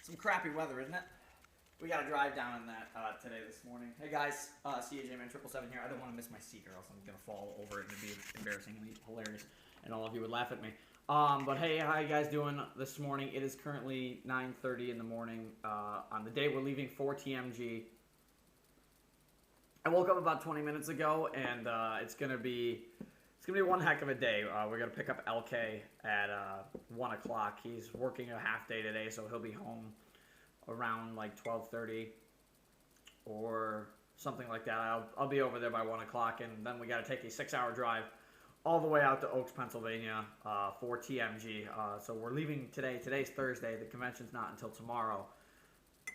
Some crappy weather, isn't it? We got to drive down in that today this morning. Hey guys, CAJman777 here. I don't want to miss my seat or else I'm going to fall over it and it'd be embarrassingly hilarious and all of you would laugh at me. But hey, how you guys doing this morning? It is currently 9:30 in the morning on the day we're leaving for TMG. I woke up about 20 minutes ago and it's gonna be one heck of a day. We're gonna pick up LK at 1 o'clock. He's working a half day today, so he'll be home around like 12:30 or something like that. I'll be over there by 1 o'clock, and then we got to take a 6-hour drive all the way out to Oaks, Pennsylvania for TMG. So we're leaving today. Today's Thursday. The convention's not until tomorrow,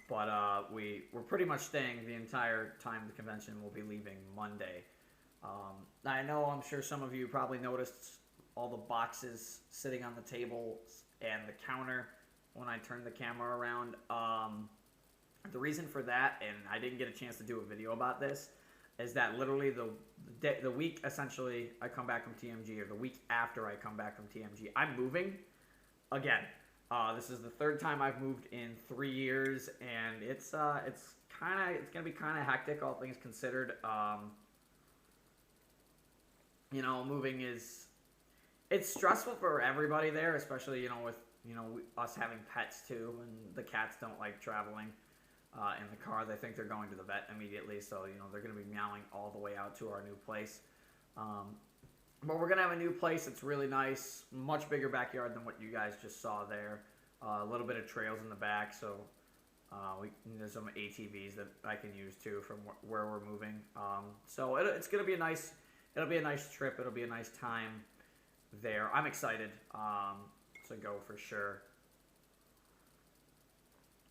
but we're pretty much staying the entire time the convention. We'll be leaving Monday. I know, I'm sure some of you probably noticed all the boxes sitting on the table and the counter when I turned the camera around. The reason for that, and I didn't get a chance to do a video about this, is that literally the week essentially I come back from TMG, or the week after I come back from TMG, I'm moving again. This is the third time I've moved in 3 years, and it's gonna be kind of hectic, all things considered. You know, moving it's stressful for everybody there, especially with us having pets too, and the cats don't like traveling in the car. They think they're going to the vet immediately, so they're going to be meowing all the way out to our new place. But we're going to have a new place. It's really nice, much bigger backyard than what you guys just saw there. A little bit of trails in the back, so there's some ATVs that I can use too from where we're moving. So it's going to be a nice. It'll be a nice trip. It'll be a nice time there. I'm excited to go for sure.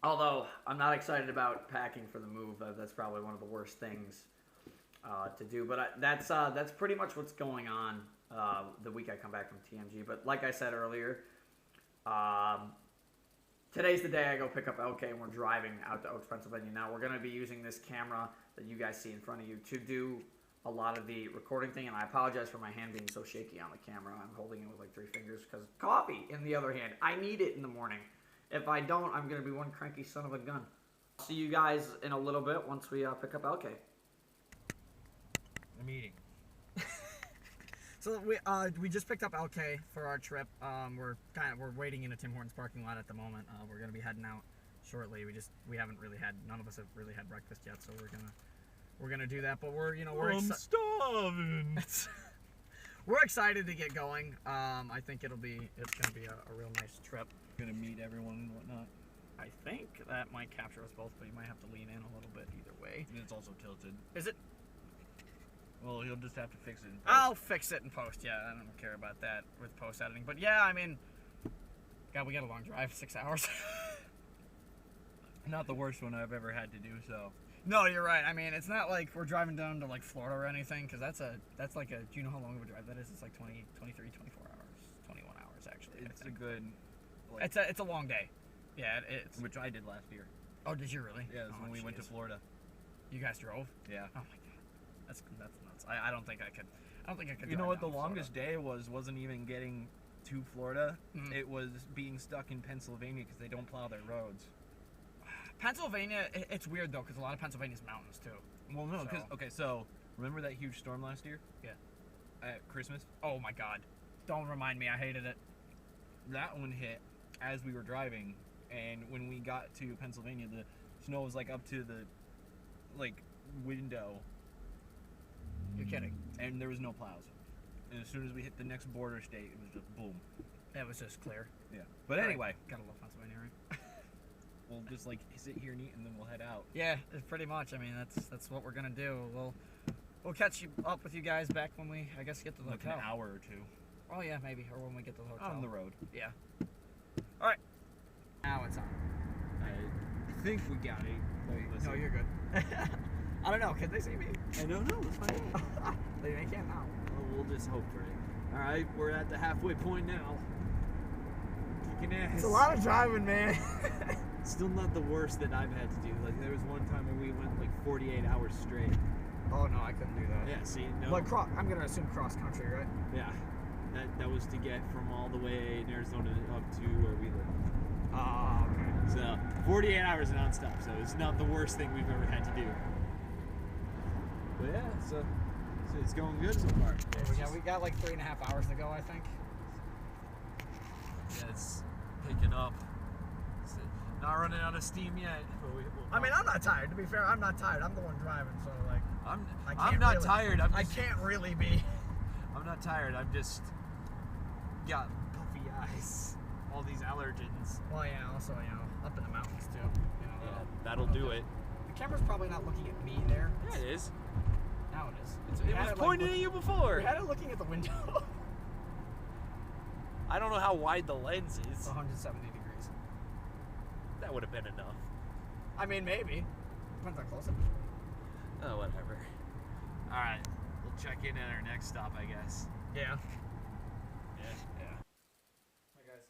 Although I'm not excited about packing for the move. That's probably one of the worst things to do. But that's pretty much what's going on the week I come back from TMG. But like I said earlier, today's the day I go pick up LK, and we're driving out to Oaks, Pennsylvania. Now we're going to be using this camera that you guys see in front of you to do a lot of the recording thing, and I apologize for my hand being so shaky on the camera. I'm holding it with like 3 fingers because coffee in the other hand. I need it in the morning. If I don't, I'm going to be one cranky son of a gun. I'll see you guys in a little bit once we pick up LK. I'm eating. So we just picked up LK for our trip. We're waiting in a Tim Hortons parking lot at the moment. We're going to be heading out shortly. None of us have really had breakfast yet, so we're gonna do that, but I'm starving. We're excited to get going. I think it's gonna be a real nice trip. Gonna meet everyone and whatnot. I think that might capture us both, but you might have to lean in a little bit either way. And it's also tilted. Is it? Well, you'll just have to fix it in post. I'll fix it in post. Yeah, I don't care about that with post editing. But yeah, I mean, God, we got a long drive, 6 hours. Not the worst one I've ever had to do. So. No, you're right. I mean, it's not like we're driving down to like Florida or anything, because that's like do you know how long of a drive that is? It's like 20, 23, 24 hours, 21 hours actually. It's a good. Like, it's a long day. Yeah, it's. Which I did last year. Oh, did you really? Yeah, when we went to Florida. You guys drove? Yeah. Oh my God, that's nuts. I don't think I could. You know what? The longest day wasn't even getting to Florida. Mm-hmm. It was being stuck in Pennsylvania because they don't plow their roads. Pennsylvania, it's weird though, because a lot of Pennsylvania's mountains too. Well, no, because so remember that huge storm last year? Yeah. At Christmas? Oh my God! Don't remind me. I hated it. That one hit as we were driving, and when we got to Pennsylvania, the snow was like up to the window. You're kidding. And there was no plows. And as soon as we hit the next border state, it was just boom. It was just clear. Yeah. But anyway, gotta love Pennsylvania, right? We'll just sit here and eat, and then we'll head out. Yeah, pretty much. I mean, that's what we're gonna do. We'll catch up with you guys back when we, I guess, get to the hotel. An hour or two. Oh yeah, maybe, or when we get to the hotel. On the road. Yeah. All right. Now it's on. I think we got it. No, you're good. I don't know. Can they see me? I don't know. Let's find out. They can't now. Well, we'll just hope for it. All right, we're at the halfway point now. Kicking ass. It's a lot of driving, man. Still not the worst that I've had to do. Like, there was one time where we went like 48 hours straight. Oh no, I couldn't do that. Yeah, see, no. Like I'm gonna assume cross country, right? Yeah, that was to get from all the way in Arizona up to where we live. Oh, okay. So 48 hours nonstop, so it's not the worst thing we've ever had to do. But yeah, so it's going good so far. Yeah, we got like 3.5 hours to go, I think. Yeah, it's picking up. It's not running out of steam yet. But I mean, I'm not tired. To be fair, I'm not tired. I'm the one driving, so like. I'm not really, tired. I can't really be. I'm not tired. I'm just got puffy eyes. All these allergens. Well, yeah. Also, up in the mountains too. Yeah, that'll do it. The camera's probably not looking at me there. Yeah, it is. Now it is. It was pointing at you before. We had it looking at the window. I don't know how wide the lens is. 170 degrees. That would have been enough. I mean, maybe. Depends how close it is. Oh, whatever. All right, we'll check in at our next stop, I guess. Yeah. Yeah. Hi guys.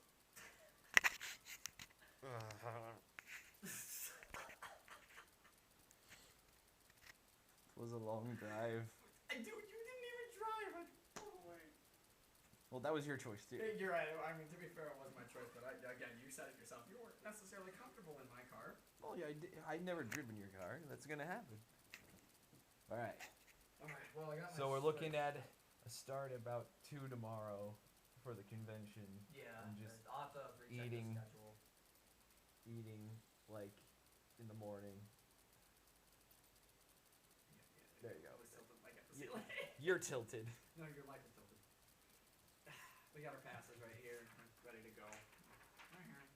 It was a long drive. Dude, you didn't even drive. I pulled away. Well, that was your choice too. You're right. I mean, to be fair, it was my choice, but again, you said it yourself. You weren't necessarily comfortable in my car. Oh yeah, I never driven your car. That's gonna happen. All right. Well, I got my So we're looking at a start about 2 tomorrow for the convention. Yeah. And just I'll have to recheck eating. the schedule. Eating like in the morning. There you go. I was tilted mic at the ceiling. You're tilted. No, your mic is tilted. We got our passes right here, ready to go. Right here.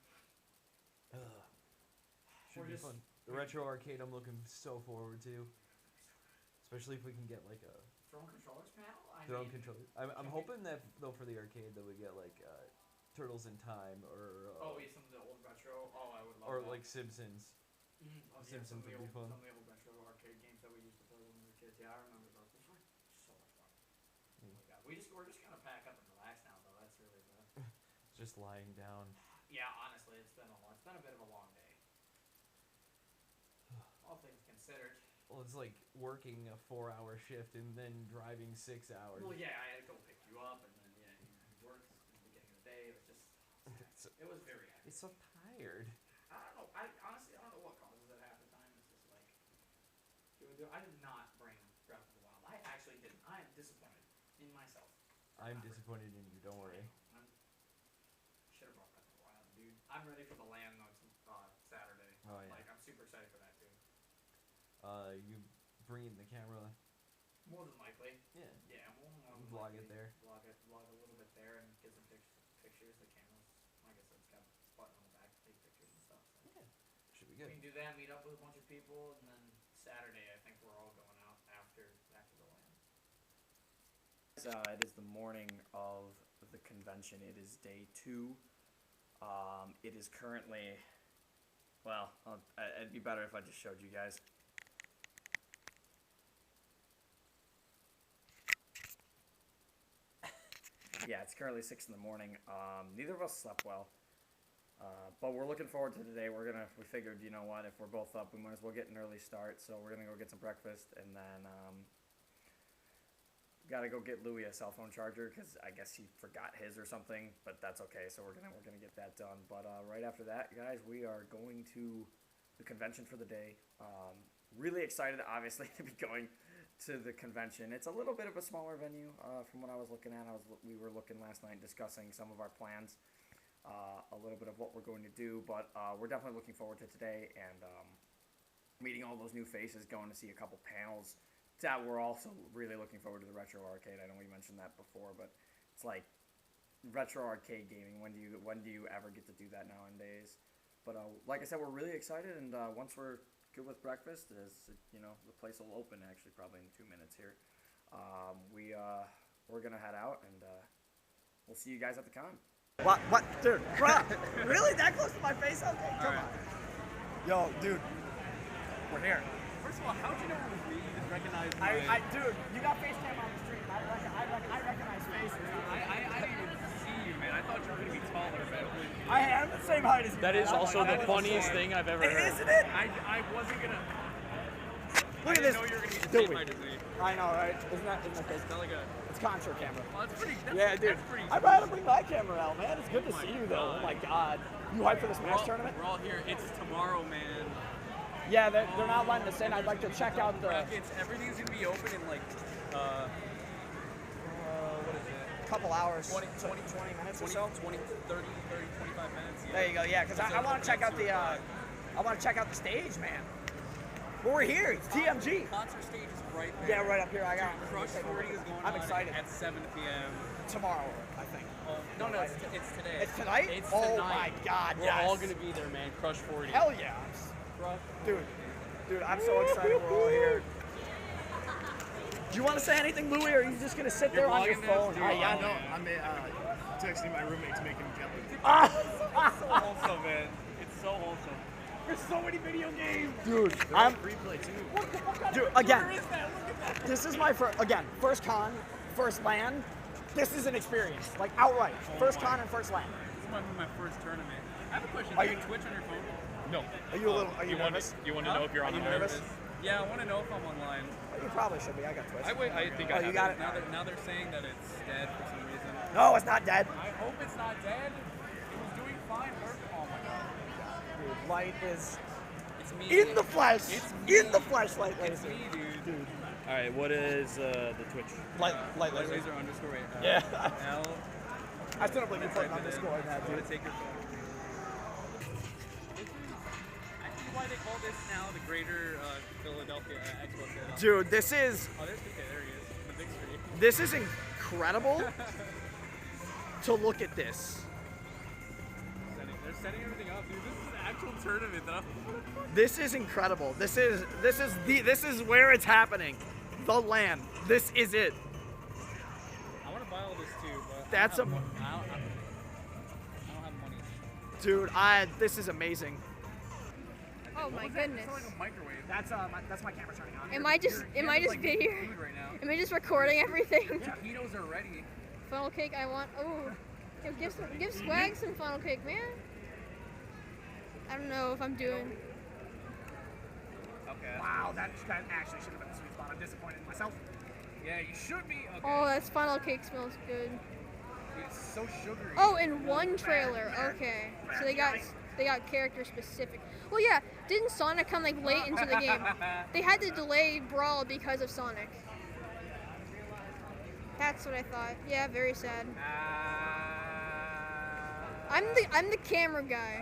Should be fun. The retro arcade I'm looking so forward to. Especially if we can get like a Throwing controllers panel? controller. I'm hoping that though for the arcade that we get like Turtles in Time or some of the old retro. Oh, I would love or that. like Simpsons. some Simpsons of the would be fun. Some of the old retro arcade games that we used to play when we were kids. Yeah, I remember those. Those were so much fun. Oh my god. We're just gonna pack up and relax now, though. That's really the. Just lying down. Yeah, honestly, it's been a bit of a long day. All things considered. Well, it's like working a 4-hour shift and then driving 6 hours. Well, yeah, I had to go pick you up, and then you worked at the beginning of the day. It was just, it was very hectic. It's so tired. I don't know. Honestly, I don't know what causes it half the time. It's just like, I did not bring Breath of the Wild. I actually didn't. I am disappointed in myself. I'm disappointed in you. Don't worry. I should have brought Breath of the Wild, dude. I'm ready for the land on Saturday. Oh yeah. Like, I'm super excited for that too. You bring in the camera. More than likely. Yeah. Yeah, more than Vlog likely. it there. Vlog a little bit there and get some pictures. The camera's, like I said, it's got a button on the back to take pictures and stuff. So. Yeah. Should be good. We can do that, meet up with a bunch of people, and then Saturday, I think we're all going out after the land. It is the morning of the convention. It is day 2. It is currently, well, it'd be better if I just showed you guys. Yeah, it's currently 6 in the morning. Neither of us slept well. But we're looking forward to today. We figured, you know what, if we're both up, we might as well get an early start. So we're gonna go get some breakfast, and then gotta go get Louis a cell phone charger because I guess he forgot his or something. But that's okay. So we're gonna get that done. But right after that, guys, we are going to the convention for the day. Really excited, obviously, to be going to the convention. It's a little bit of a smaller venue from what I was looking at. We were looking last night, discussing some of our plans, a little bit of what we're going to do, but we're definitely looking forward to today and meeting all those new faces, going to see a couple panels. That we're also really looking forward to the retro arcade. I know we mentioned that before, but it's like retro arcade gaming. When do you ever get to do that nowadays? But like I said, we're really excited, and once we're good with breakfast, the place will open actually probably in 2 minutes here. We're gonna head out, and we'll see you guys at the con. What, dude? Bro, really that close to my face? Okay, come on. Yo, dude, we're here. First of all, how'd you know it was me? You just recognized Dude, you got FaceTime on the stream. I recognize faces. I didn't even see you, man. I thought you were going to be taller, man. I am the same height as you. That is also the funniest thing I've ever heard. Isn't it? I wasn't going to... Look at this. I didn't know you were gonna get the Dude. same height as me. I know, right? Isn't that crazy? It's not like a. It's contra camera. Oh, that's pretty. Yeah, dude. That's pretty. I might have to bring my camera out, man. It's good to Oh see my you, though. God. Oh my God. You hyped for the Smash tournament? We're all here. It's tomorrow, man. Yeah, they're not letting us in. I'd like to check out the brackets. Everything's gonna be open in like, what is it? couple hours, 20 minutes or 20, so. 20, 30, 25 minutes. Yeah. There you go. Yeah, because I want to check out the I want to check out the stage, man. Well, we're here. It's TMG. Concert stage is right there. Yeah, right up here. I got it. Crush 40 is going I'm on excited. at 7 p.m. Tomorrow, I think. No, it's today. It's tonight? It's Oh tonight. my God, We're yes. all gonna be there, man. Crush 40. Hell yeah. Crush. Dude, I'm so excited we're all here. Do you want to say anything, Louie, or are you just going to sit there on your vlogging phone? this, dude? Yeah, No, I'm texting my roommate to make him jelly. It's so wholesome, man. It's so wholesome. There's so many video games. Dude, I'm... Replay too. Dude, again, this is my first con, first LAN. This is an experience, like outright. First con and first LAN. This might be my first tournament. I have a question. Are Do you you- Twitch on your phone? No. Are you nervous? You want to know if you're on Are you the nervous? Yeah, I want to know if I'm online. You probably should be. I got Twitch. I think Oh, I you have got it. it? Now they're saying that it's dead for some reason. No, it's not dead. I hope it's not dead. It was doing fine. Perfect. Oh my god. Dude, light is It's me. in the flesh. It's me. In the flesh, light It's laser. me, dude. All right, what is the Twitch? Light laser. Laser underscore wait. Yeah. L. I still don't believe you put an Type it in. underscore in that, I'm gonna dude. take your phone. I see why they call this now the Greater Philadelphia Expo Center. Dude, this is Oh, there's PK. There he is. The big screen. this is incredible to look at this. They're setting everything up, dude. This is an actual tournament, though. This is incredible. This is where it's happening. The LAN. This is it. I want to buy all this too, but That's I don't have money. Dude, this is amazing. Oh my goodness. It's like a microwave. That's my camera turning on. Am I just video? Food right now. Am I just recording everything? Taquitos are ready. Funnel cake, I want. Oh, give Swag some funnel cake, man. I don't know if I'm doing. Okay. Wow, that actually should have been the sweet spot. I'm disappointed in myself. Yeah, you should be. Okay. Oh, that funnel cake smells good. Dude, it's so sugary. Oh, in one trailer. Okay, so they got character specific. Well, yeah. Didn't Sonic come like late into the game? They had to delay Brawl because of Sonic. That's what I thought. Yeah, very sad. I'm the camera guy.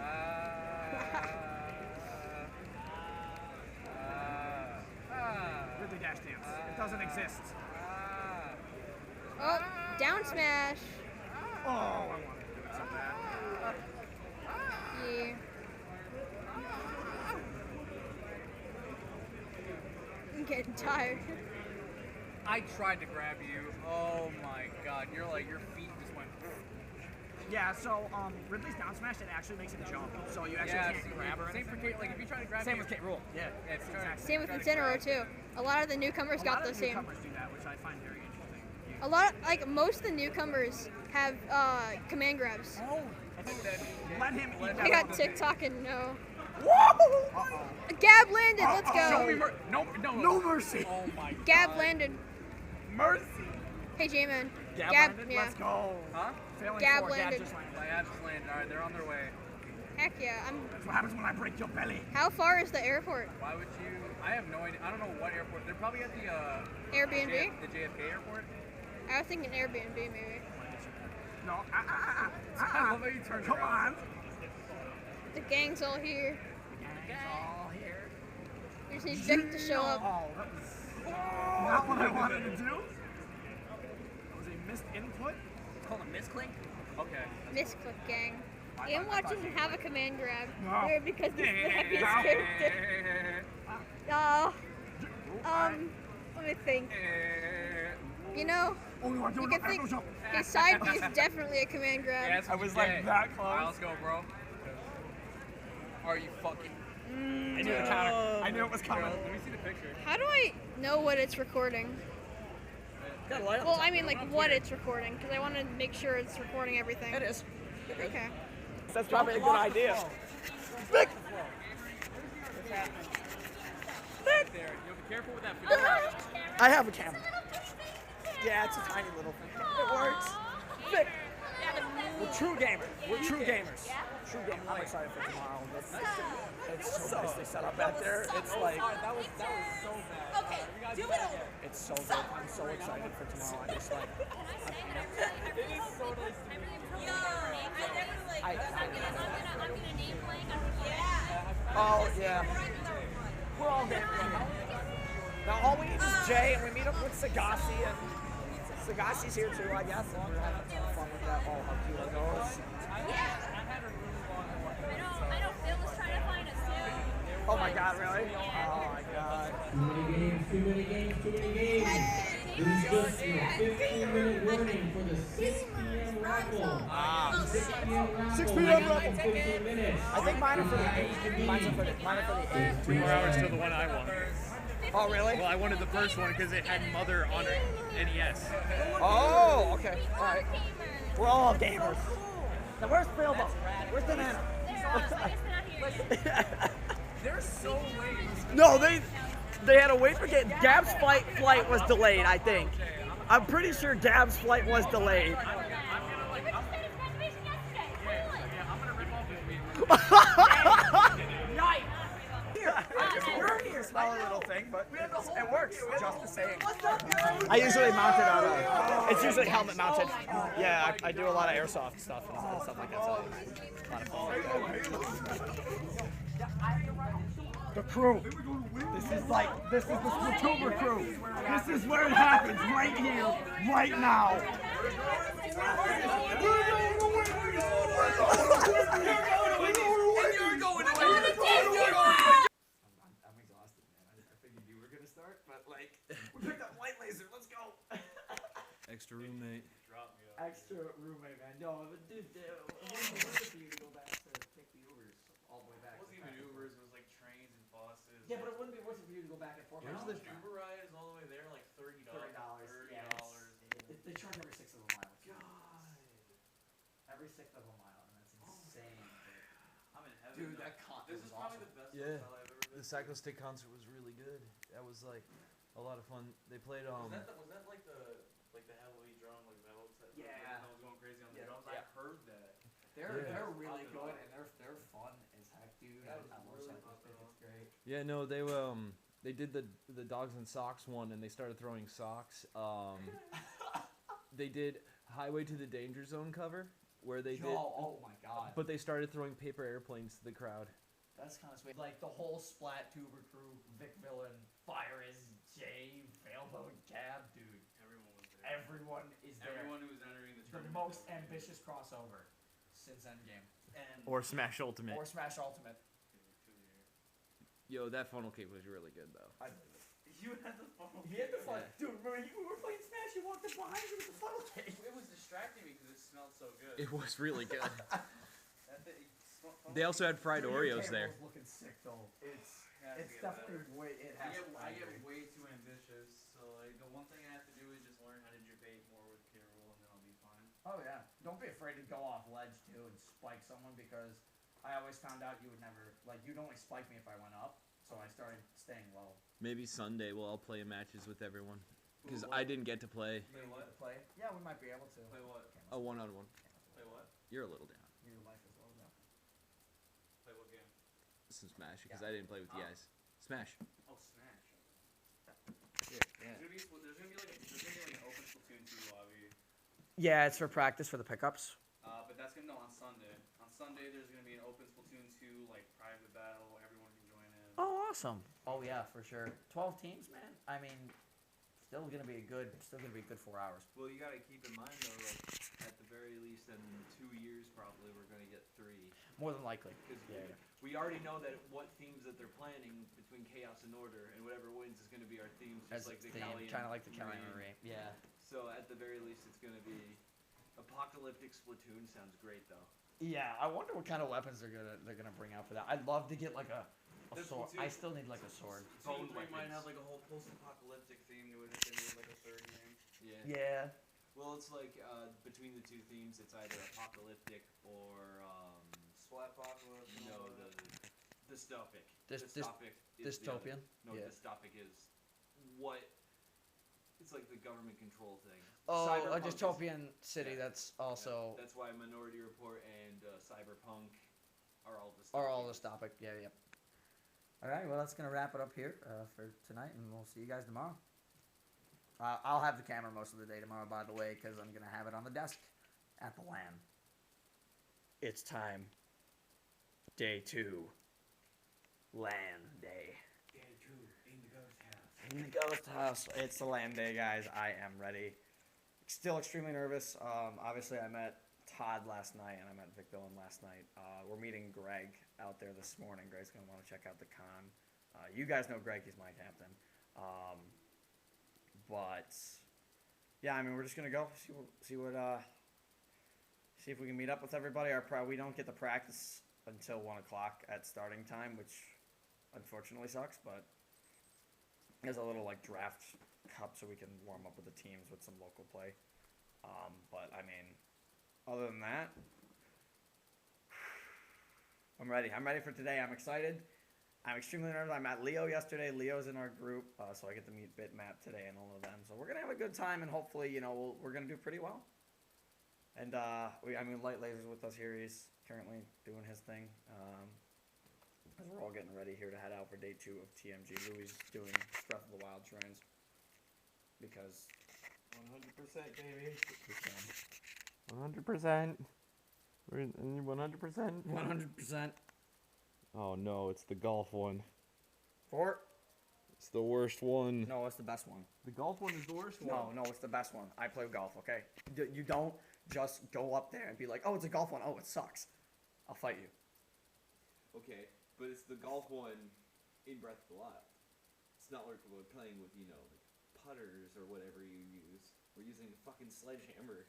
With the dash dance. It doesn't exist. Oh, down smash. Oh, I wanted to do it so bad. Yeah. I'm getting tired. I tried to grab you. Oh my god, your feet just went. Yeah, so Ridley's down smash, it actually makes it jump. So you actually can't grab her. Same for Kate. Like if you try to grab Same me, with Kate Rule. Yeah, it's exactly. Same with Incineroar too. A lot of the newcomers A got lot the of the same. newcomers do that, which I find very interesting. A lot, most of the newcomers have command grabs. Oh, let him eat that. I got TikTok and no. Whoa! Gab landed. Let's Show me go. no mercy. Oh my god. Gab landed. Mercy. Hey J-Man. Gab landed? Yeah. Let's go. Huh? Failing Gab four, landed. just landed. My abs landed. Alright, they're on their way. Heck yeah. That's what happens when I break your belly. How far is the airport? Why would you? I have no idea. I don't know what airport. They're probably at the Airbnb? the JFK airport. I was thinking Airbnb maybe. No. I love how you turned Come around. on. The gang's all here. It's all here. We just need Vic to show up. Oh, that was not what I wanted to do. That was a missed input. It's called a misclink. Okay. Misclick gang. Gamewatch doesn't have a command grab. No. Weird because he's the heaviest No. character. Let me think. You know, Oh, you are you doing can no think jump. his side B is definitely a command grab. Yeah, that's I what was you like get. that close. Alright, let's go, bro. Are you fucking? I knew the counter. I knew it was coming. Let me see the picture. How do I know what it's recording? Well, I mean like what it's recording, because I want to make sure it's recording everything. It is. Okay. That's probably a good idea. Vic! Right there. You know, be careful with I have a camera. Yeah, it's a tiny little thing. It works. Vic, we're true gamers. We're true gamers. True gamers. I'm excited for tomorrow. It's so nicely set up back there. It's like That was so bad. Okay, do it over. it's so good. I'm so excited for tomorrow. I just like It is so nice to meet you. I'm gonna name blank. Yeah. oh yeah. We're all gamers. Now all we need is Jay, and we meet up with Sagasi, and Sagasi's here too, I guess. And we're having some fun with that. Oh, how cute are those? I know Phil was trying to find us too. Oh my God, really? Oh my God. Too many games, too many games, too many games. There's just a 15-minute warning for the 6 p.m. raffle. 6 p.m. raffle. 6 p.m. raffle. 15 minutes. I think mine are for the 8. Mine are for the 8. 2 more hours till the one I won. Oh, really? Well, I wanted the first one because it had Mother on it, NES. Oh, okay. All right. We're all gamers. Now, where's Phil? Where's the man? They're so late. No, they had to wait for Gab's flight was delayed, I think. I'm pretty sure Gab's flight was delayed. You're here, small little thing, but it works just the same. I usually mount it on it's usually helmet mounted. Yeah, I do a lot of airsoft stuff and stuff like that. So it's a lot of fun. The crew. This is the Splatoon crew. This is where it happens, right here, right now. I'm exhausted, man. I figured you were gonna start, but like, we picked up light laser. Let's go. Extra roommate. Extra roommate, man. No, but dude, it wasn't worth it for you to go back to take the Ubers all the way back. It wasn't even Ubers, it was like trains and buses. Yeah, but it wouldn't be worth it for you to go back and forth. Where's the Uber ride is all the way there, like $30. Yeah, they charge every 6th of a mile. God. Every 6th of a mile, and that's insane. I'm in heaven. Dude, that con This was is probably awesome. the best Yeah. hotel I've ever been The Cycle Stick concert was really good. That was like a lot of fun. They played Was that like the heavily drum, like metal set? Yeah. That was going crazy on the drums. Yeah. I heard that. They're really Popping good, off. and they're fun as heck, dude. That I was love really Cycle popping Stick. off. It's great. Yeah, no, they did the Dogs and Socks one, and they started throwing socks. They did Highway to the Danger Zone cover, where they did, Oh my God. but they started throwing paper airplanes to the crowd. That's kind of sweet. Like the whole Splat Tuber crew, Vic Villain, Fire is Jay, Failboat, Gab, dude. Everyone was there. Everyone is there. Everyone who was entering the The tournament. most ambitious crossover since Endgame. And Or Smash Ultimate. or Smash Ultimate. Yo, that funnel cake was really good though. I believe it. You had the funnel. He had the fun. Yeah. Dude, remember you were playing Smash, you walked up behind you with the funnel cake. It was distracting me because it smelled so good. It was really good. Funnel They also had fried Dude, your Oreos there. table's looking sick though. It's has to get definitely way it has to I be get better. way too ambitious, so like the one thing I have to do is just learn how to debate more with Carol, and then I'll be fine. Oh yeah. Don't be afraid to go off ledge too and spike someone, because I always found out you would never, like, you'd only spike me if I went up, so I started staying low. Maybe Sunday we'll all play matches with everyone, because I didn't get to play Play what? To play? Yeah, we might be able to. Play what? a one-on-one. Play what? You're a little down. Your life is low now. Play what game? Some Smash, because I didn't play with you guys. Smash. Oh, Smash. Yeah. There's gonna be like an open Splatoon 2 lobby. Yeah, it's for practice for the pickups. But that's gonna on Sunday. On Sunday, there's gonna be an open Splatoon 2 like private battle. Everyone can join in. Oh, awesome. Oh yeah, for sure. 12 teams, man. I mean, still gonna be a good 4 hours. Well, you gotta keep in mind though, like at the very least, in 2 years probably we're gonna get 3. More than likely. Because Yeah. we already know that what themes that they're planning between Chaos and Order, and whatever wins is gonna be our themes, just like the Cali. Kind of like the Cali and Marie. Yeah. So at the very least, it's gonna be apocalyptic Splatoon. Sounds great though. Yeah. I wonder what kind of weapons they're gonna bring out for that. I'd love to get like a This sword. Splatoon- I still need like a sword. Team 3 might have like a whole post-apocalyptic theme to it if they made like a third game. Yeah. Yeah. Well, it's like between the two themes, it's either apocalyptic or Splatpocalypse. no, the dystopic. Dystopian? is the other. Dystopian? No, Yeah. dystopic is what It's like the government control thing. Oh, a Cyberpunk is- dystopian city. yeah, That's also That's why Minority Report and Cyberpunk are all dystopian. are all dystopic. Yeah, yeah. All right. Well, that's gonna wrap it up here for tonight, and we'll see you guys tomorrow. I'll have the camera most of the day tomorrow, by the way, because I'm gonna have it on the desk at the LAN. It's time. Day 2. LAN day. Day 2 in the ghost house. In the ghost house. It's the LAN day, guys. I am ready. Still extremely nervous. Obviously, I met Todd last night, and I met Vic Dillon last night. We're meeting Greg out there this morning. Greg's gonna want to check out the con. You guys know Greg. He's my captain. But yeah, I mean, we're just gonna go see if we can meet up with everybody. We don't get to practice until 1 o'clock at starting time, which unfortunately sucks. But there's a little like draft cup so we can warm up with the teams with some local play. But I mean, other than that, I'm ready. I'm ready for today. I'm excited. I'm extremely nervous. I met Leo yesterday. Leo's in our group, so I get to meet Bitmap today and all of them. So we're gonna have a good time, and hopefully, you know, we're gonna do pretty well. And Light Laser's with us here. He's currently doing his thing. As we're all getting ready here to head out for day 2 of TMG. Louis doing Breath of the Wild shrines because 100%, baby. we can. 100%. We're in 100%. 100%. Oh no, it's the golf one. Fort? It's the worst one. No, it's the best one. The golf one is the worst one. No, it's the best one. I play golf, okay? You don't just go up there and be like, oh, it's a golf one. Oh, it sucks. I'll fight you. Okay, but it's the golf one in Breath of the Wild. It's not like we're playing with, you know, like putters or whatever you use. We're using a fucking sledgehammer.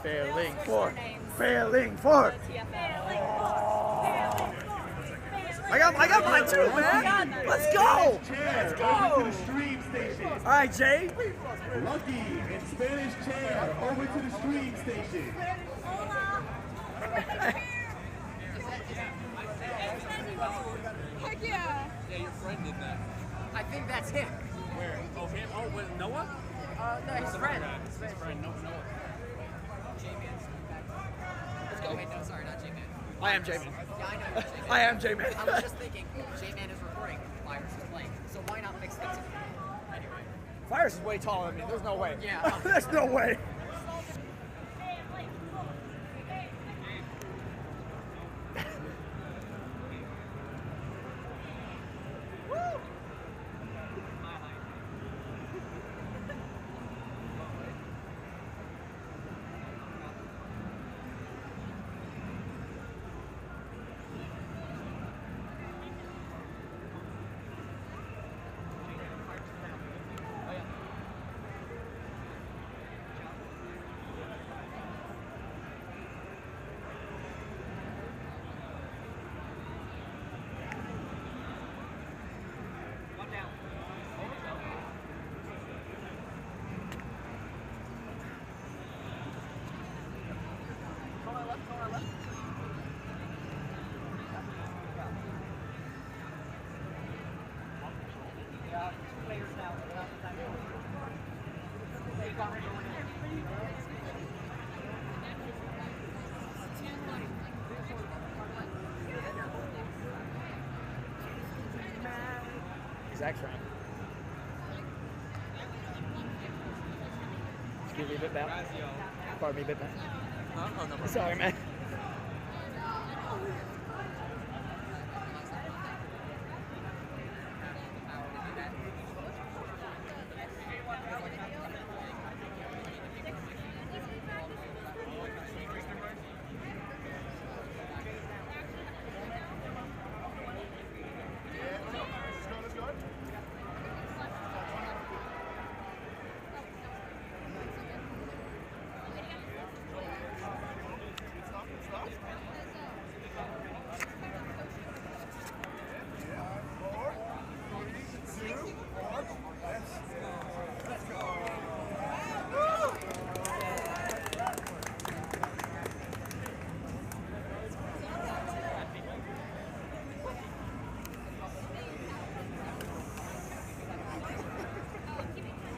Failing for. I got mine too, man. Let's go. Let's go. All right, Jay. Lucky in Spanish chair over to the stream station. Heck yeah. Yeah, your friend did that. I think that's him. Where? Oh, him? Oh, with Noah? No, his friend. His friend, Noah. J-Man. Let's go. Wait, no, sorry, not J-Man. I am J-Man. Yeah, I know you're J-Man. I am J-Man. I was just thinking, J-Man is recording, Virus is playing, so why not mix them together? Anyway. Virus is way taller than me. There's no way. Yeah. There's no way. He's X-ray. Excuse me, Bitmap. Pardon me, Bitmap. Oh, no. Sorry, man.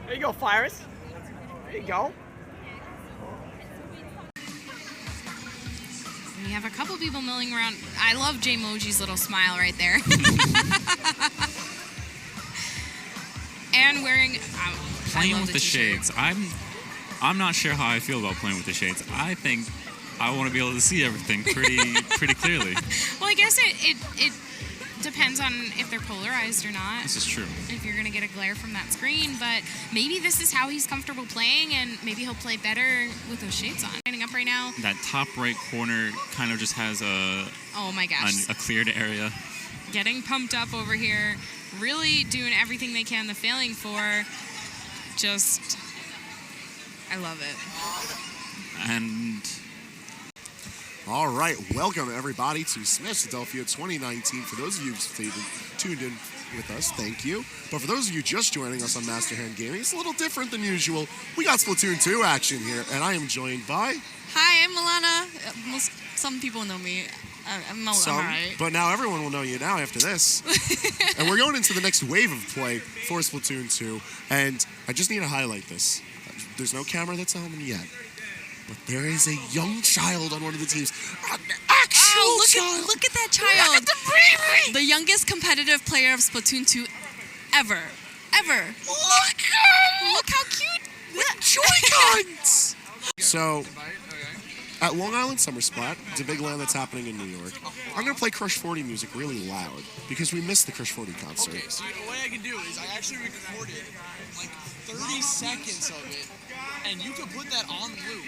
There you go, Fires. There you go. We have a couple people milling around. I love J-Moji's little smile right there. And wearing... Playing with the shades. I'm not sure how I feel about playing with the shades. I think I want to be able to see everything pretty clearly. Well, I guess it depends on if they're polarized or not. This is true. If you're going to get a glare from that screen, but maybe this is how he's comfortable playing, and maybe he'll play better with those shades on. Standing up right now. That top right corner kind of just has oh my gosh, a cleared area. Getting pumped up over here, really doing everything they can. The failing for, just, I love it. And all right, welcome everybody to Smashadelphia 2019. For those of you who've tuned in with us, thank you. But for those of you just joining us on Master Hand Gaming, it's a little different than usual. We got Splatoon 2 action here, and I am joined by... Hi, I'm Milana. Some people know me. I'm all right. But now everyone will know you now after this. And we're going into the next wave of play for Splatoon 2. And I just need to highlight this. There's no camera that's on them yet. But there is a young child on one of the teams. An actual child. Look at that child. Look at the baby. The youngest competitive player of Splatoon 2 ever. Look how cute. With Joy-Cons. So, at Long Island Summer Splat, it's a big LAN that's happening in New York. I'm going to play Crush 40 music really loud because we missed the Crush 40 concert. Okay, so the way I can do is I actually recorded like 30 seconds of it, and you can put that on loop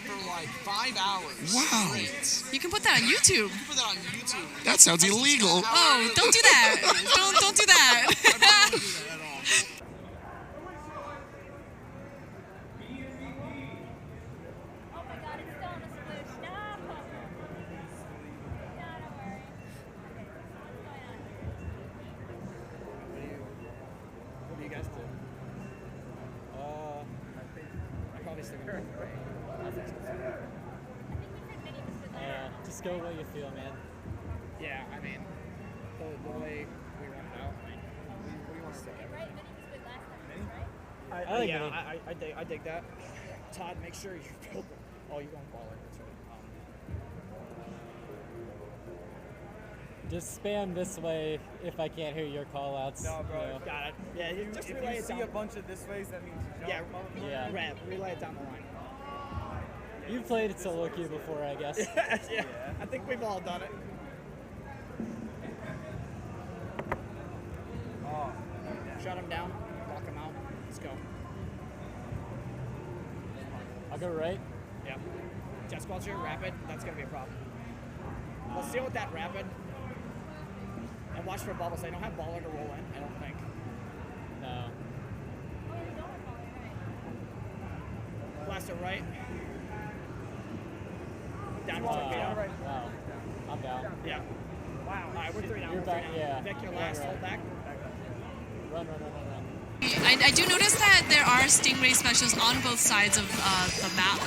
for like 5 hours. Wow. Straight. You can put that on YouTube. You can put that on YouTube. That sounds illegal. Oh, don't do that. don't do that. I don't want to do that at all. What do you guys do? I'm probably still gonna just go what you feel, man. Yeah, I mean, the way we run it out, I mean, what do you want to say? I dig that. Todd, make sure you build. Oh, you're going baller. That's right. Just spam this way if I can't hear your call-outs. No, bro, you know. got it. Yeah, just If relay you it see down. a bunch of this ways, that means you jump. Yeah. Relay it down the line. You've played it solo queue before, I guess. yeah, I think we've all done it. Shut him down, lock him out. Let's go. I'll go right. Yeah. Jet squelcher, rapid. That's gonna be a problem. Let's deal with that rapid. And watch for bubbles. They don't have baller to roll in, I don't think. No. Blaster right. Down to Wow. Wow. I'm down. Yeah. Wow. All right, we're 3 down. You're back, yeah. Vic, your Run, last. run. Hold back. Run. I do notice that there are Stingray specials on both sides of the map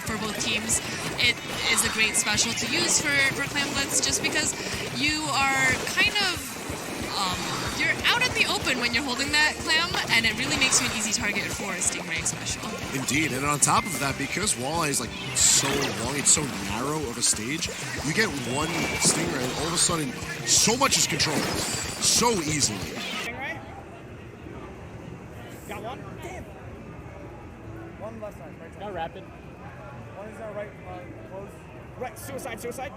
for both teams. It is a great special to use for Clam Blitz just because you are kind of you're out in the open when you're holding that clam, and it really makes you an easy target for a Stingray special. Indeed, and on top of that, because Walleye is like so long, it's so narrow of a stage, you get one Stingray and all of a sudden so much is controlled so easily. Stingray? Got one? Damn. One left side, right side. Got rapid. One is right, close. Right, suicide.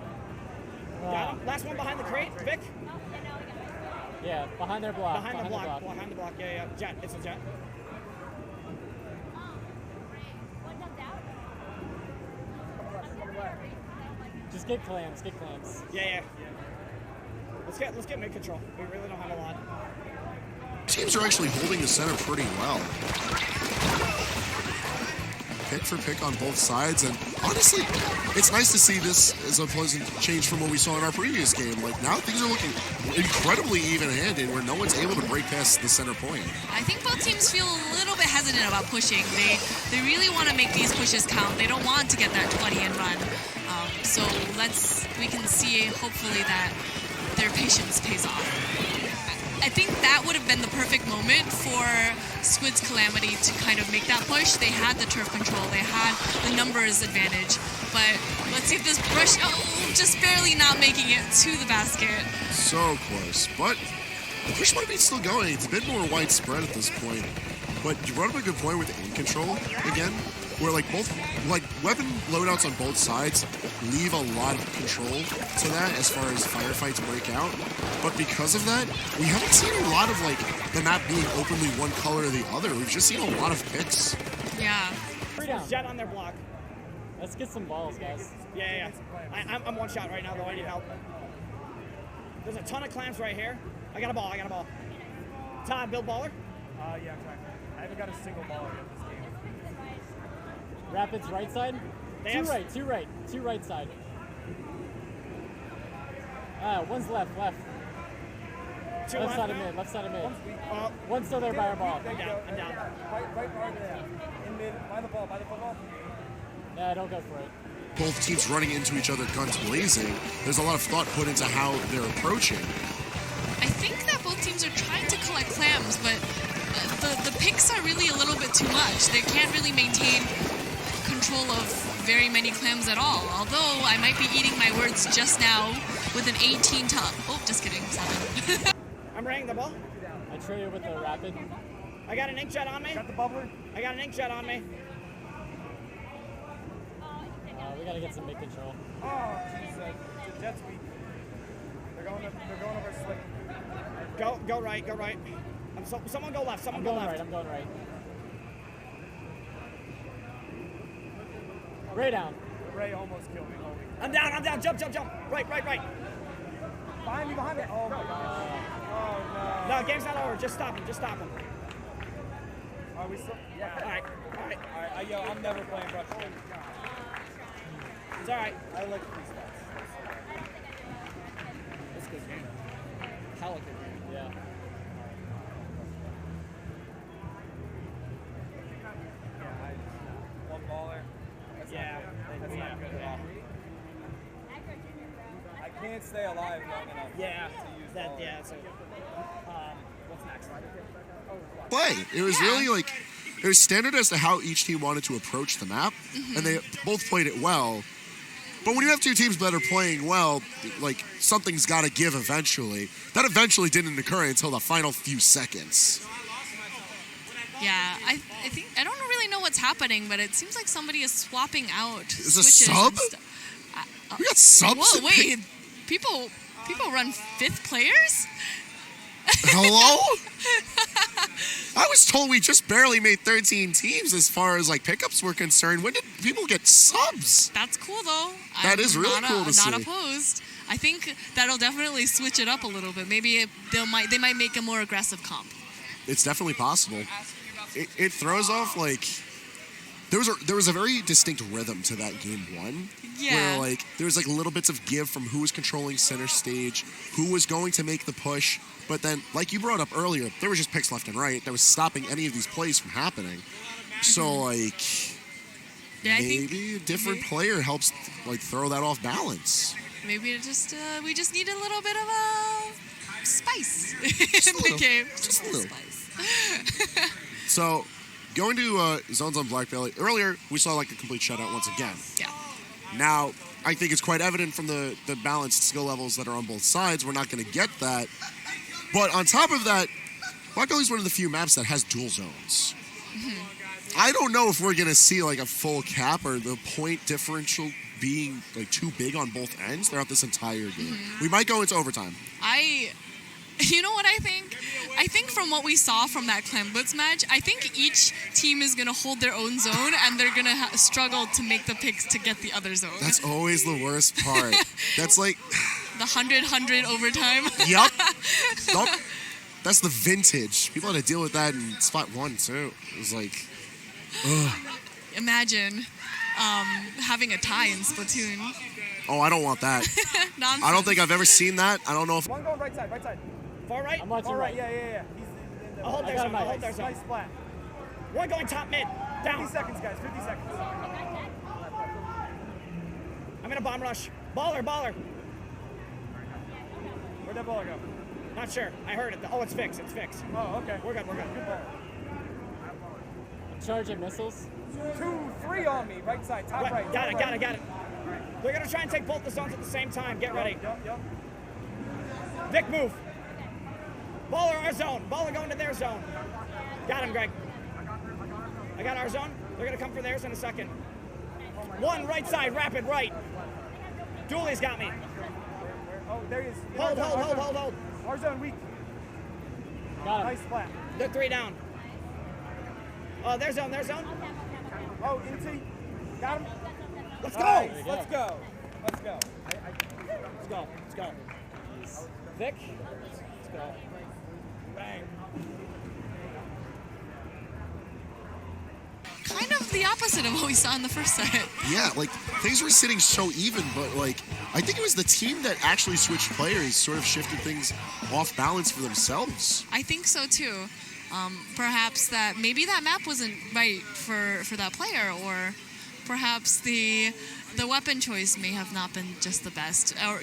Got him. Last one behind the crate. Vic? Yeah, behind their block. Behind the block. Yeah. Jet. It's a jet. Just get clams. Yeah. Let's get mid control. We really don't have a lot. Teams are actually holding the center pretty well. Pick for pick on both sides, and honestly, it's nice to see this as a pleasant change from what we saw in our previous game. Like, now things are looking incredibly even-handed, where no one's able to break past the center point. I think both teams feel a little bit hesitant about pushing. They really want to make these pushes count. They don't want to get that 20 and run. So we can see hopefully that their patience pays off. I think that would have been the perfect moment for Squid's Calamity to kind of make that push. They had the turf control, they had the numbers advantage, but let's see if this brush, just barely not making it to the basket. So close, but the push might be still going. It's a bit more widespread at this point, but you brought up a good point with aim control again, where like both weapon loadouts on both sides leave a lot of control to that as far as firefights break out. But because of that, we haven't seen a lot of like the map being openly one color or the other. We've just seen a lot of picks. Yeah. Jet on their block. Let's get some balls, guys. Yeah. I'm one shot right now, though. I need help. There's a ton of clams right here. I got a ball. Todd, build baller? Yeah, I'm trying. I haven't got a single baller yet this game. Rapids right side? Two right side. One's left. Two left side of mid. One's still there by our ball. I'm down. Right part of that. In mid, by the football. Yeah, don't go for it. Both teams running into each other, guns blazing. There's a lot of thought put into how they're approaching. I think that both teams are trying to collect clams, but the picks are really a little bit too much. They can't really maintain control of very many clams at all. Although I might be eating my words just now with an 18 top. Oh, just kidding. 7. I'm raying the ball. I trail you with the rapid. I got an inkjet on me. Got the bubbler? I got an inkjet on me. We gotta get some mid control. Oh, jeez, the Jet's weak. They're going over slick. Go right. Someone go left. I'm going right. Ray down. Ray almost killed me. I'm down. Jump. Right. Behind me. Oh my gosh. Oh no. No, game's not over. Just stop him. Are we still? Yeah. All right. Yo, I'm never playing brush. It's all right. I like these stats. That's good game. Hella good game. Yeah. One baller. That's not good at all. I can't stay alive long enough to use baller. So, what's next? Play. It was really like, it was standard as to how each team wanted to approach the map, and they both played it well. But when you have two teams that are playing well, like, something's got to give eventually. That eventually didn't occur until the final few seconds. Yeah, I think I don't really know what's happening, but it seems like somebody is swapping out. Is a sub? We got subs. Whoa, wait! People run 5th players? Hello? I was told we just barely made 13 teams as far as like pickups were concerned. When did people get subs? That's cool though. That is really cool to see. Not opposed. I think that'll definitely switch it up a little bit. Maybe they might make a more aggressive comp. It's definitely possible. It throws off like there was a very distinct rhythm to that game 1. Yeah. Where like there was like little bits of give from who was controlling center stage, who was going to make the push, but then like you brought up earlier, there was just picks left and right that was stopping any of these plays from happening. So like maybe a different player helps like throw that off balance. Maybe it just we just need a little bit of a spice in the game. Just a little. So, going to zones on Black Belly, earlier we saw like a complete shutout once again. Yeah. Now, I think it's quite evident from the balanced skill levels that are on both sides, we're not going to get that. But on top of that, Black Belly is one of the few maps that has dual zones. I don't know if we're going to see like a full cap or the point differential being like too big on both ends throughout this entire game. We might go into overtime. You know what I think? I think from what we saw from that Clan Blitz match, I think each team is going to hold their own zone and they're going to struggle to make the picks to get the other zone. That's always the worst part. That's like... the 100 overtime. Yup. Nope. That's the vintage. People had to deal with that in spot 1, too. It was like... Ugh. Imagine having a tie in Splatoon. Oh, I don't want that. Nonsense. I don't think I've ever seen that. I don't know if... One going right side. Far right? I'm watching right. Yeah. I'll hold their zone. Nice splat. One going top mid. Down. 50 seconds, guys. 50 seconds. I'm in a bomb rush. Baller. Where'd that baller go? Not sure. I heard it. Oh, it's fixed. It's fixed. Oh, okay. We're good. We're good. Good ball. I'm charging missiles. 2, 3 on me. Right side. Top right. Got it. They're going to try and take both the zones at the same time. Get ready. Yep. Vic, move. Baller, our zone. Baller going to their zone. Got him, Greg. I got our zone. They're going to come for theirs in a second. 1 right side, rapid right. Dooley's got me. Oh, there he is. Hold. Our zone weak. Got him. Nice splat. They're 3 down. Oh, their zone. Oh, into. Got him. Let's go. Nice. Let's go. Let's go. Vic. Let's go. Bang. Kind of the opposite of what we saw in the first set. Yeah, like things were sitting so even, but like I think it was the team that actually switched players sort of shifted things off balance for themselves. I think so too. Perhaps that maybe that map wasn't right for that player, or perhaps the weapon choice may have not been just the best. Or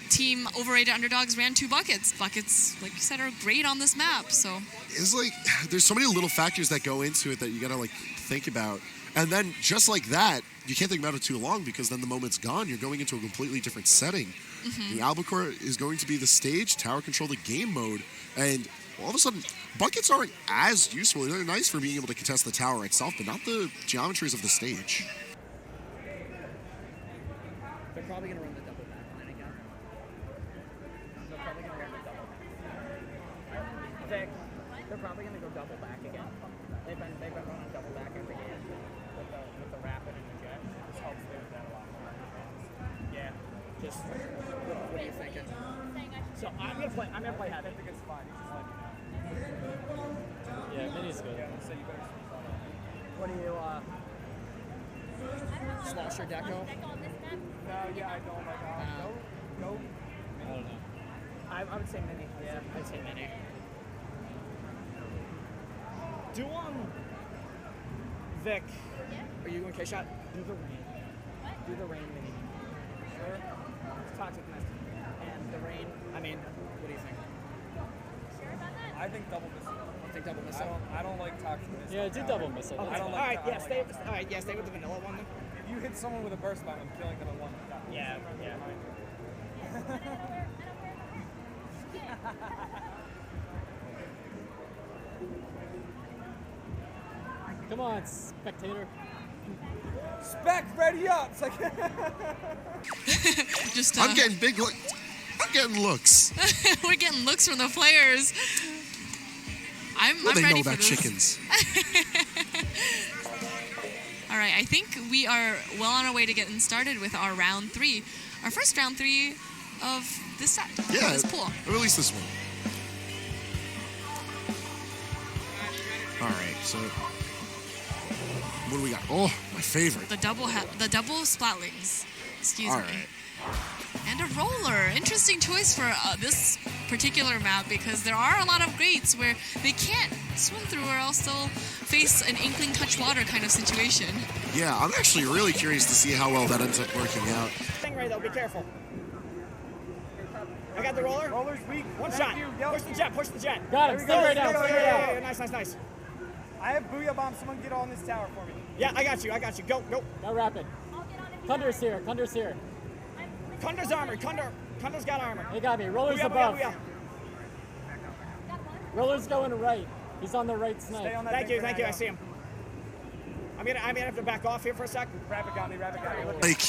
team overrated underdogs ran 2 buckets. Buckets, like you said, are great on this map. So It's like there's so many little factors that go into it that you gotta like think about, and then just like that, you can't think about it too long because then the moment's gone. You're going into a completely different setting. The Albacore is going to be the stage, tower control the game mode, and all of a sudden, buckets aren't as useful. They're nice for being able to contest the tower itself, but not the geometries of the stage. They're probably going to run the double back line again. They're probably going to run the double back. Vic, they're probably going to go double back again. They've been running double back every game with the rapid and the jet. This helps them that a lot more. Yeah. Just what are you thinking? So I'm gonna play heavy. I think it's fine. Yeah, mini's good. Yeah, so you better switch on that. What do you slash your deco? No, yeah, I don't like go. I don't know. I would say mini. Yeah, I'd say mini. Do Vic. Are you going K-shot? Do the rain. Do the rain mini. Sure. It's toxic mist. And the rain. I mean, what do you think? Sure about that? I think double missile. I think double missile. I don't like toxic missile. Yeah, do double missile. Okay. I don't All like right, stay with the vanilla one then. If you hit someone with a burst bomb, I'm killing them in 1 shot. Yeah. Come on, spectator. Spec, ready up! It's like just I'm getting big look. I'm getting looks. we're getting looks from the players. I'm What do they ready know about for this. chickens? All right, I think we are well on our way to getting started with our round 3. Our first round 3 of this set. Yeah, This pool. or at least this one. All right, so what do we got? Oh, my favorite. The double splatlings. Excuse All me. right. And a roller. Interesting choice for this particular map because there are a lot of greats where they can't swim through or else they'll face an inkling touch water kind of situation. Yeah, I'm actually really curious to see how well that ends up working out. Stingray though, be careful. I got the roller. Roller's weak. One Thank shot. you. Yep. Push the jet. Got him. There we Stingray go. down. Stingray down. Yeah, nice. I have Booyah Bomb. Someone get on this tower for me. Yeah, I got you. Go. Go rapid. Kunder's here. Kunder's armored. Kunder's got armor. He got me. Roller's above. Roller's going right. He's on the right snipe. Stay on that Thank you. thing. I see him. I'm gonna have to back off here for a sec. Rapid got me. Like,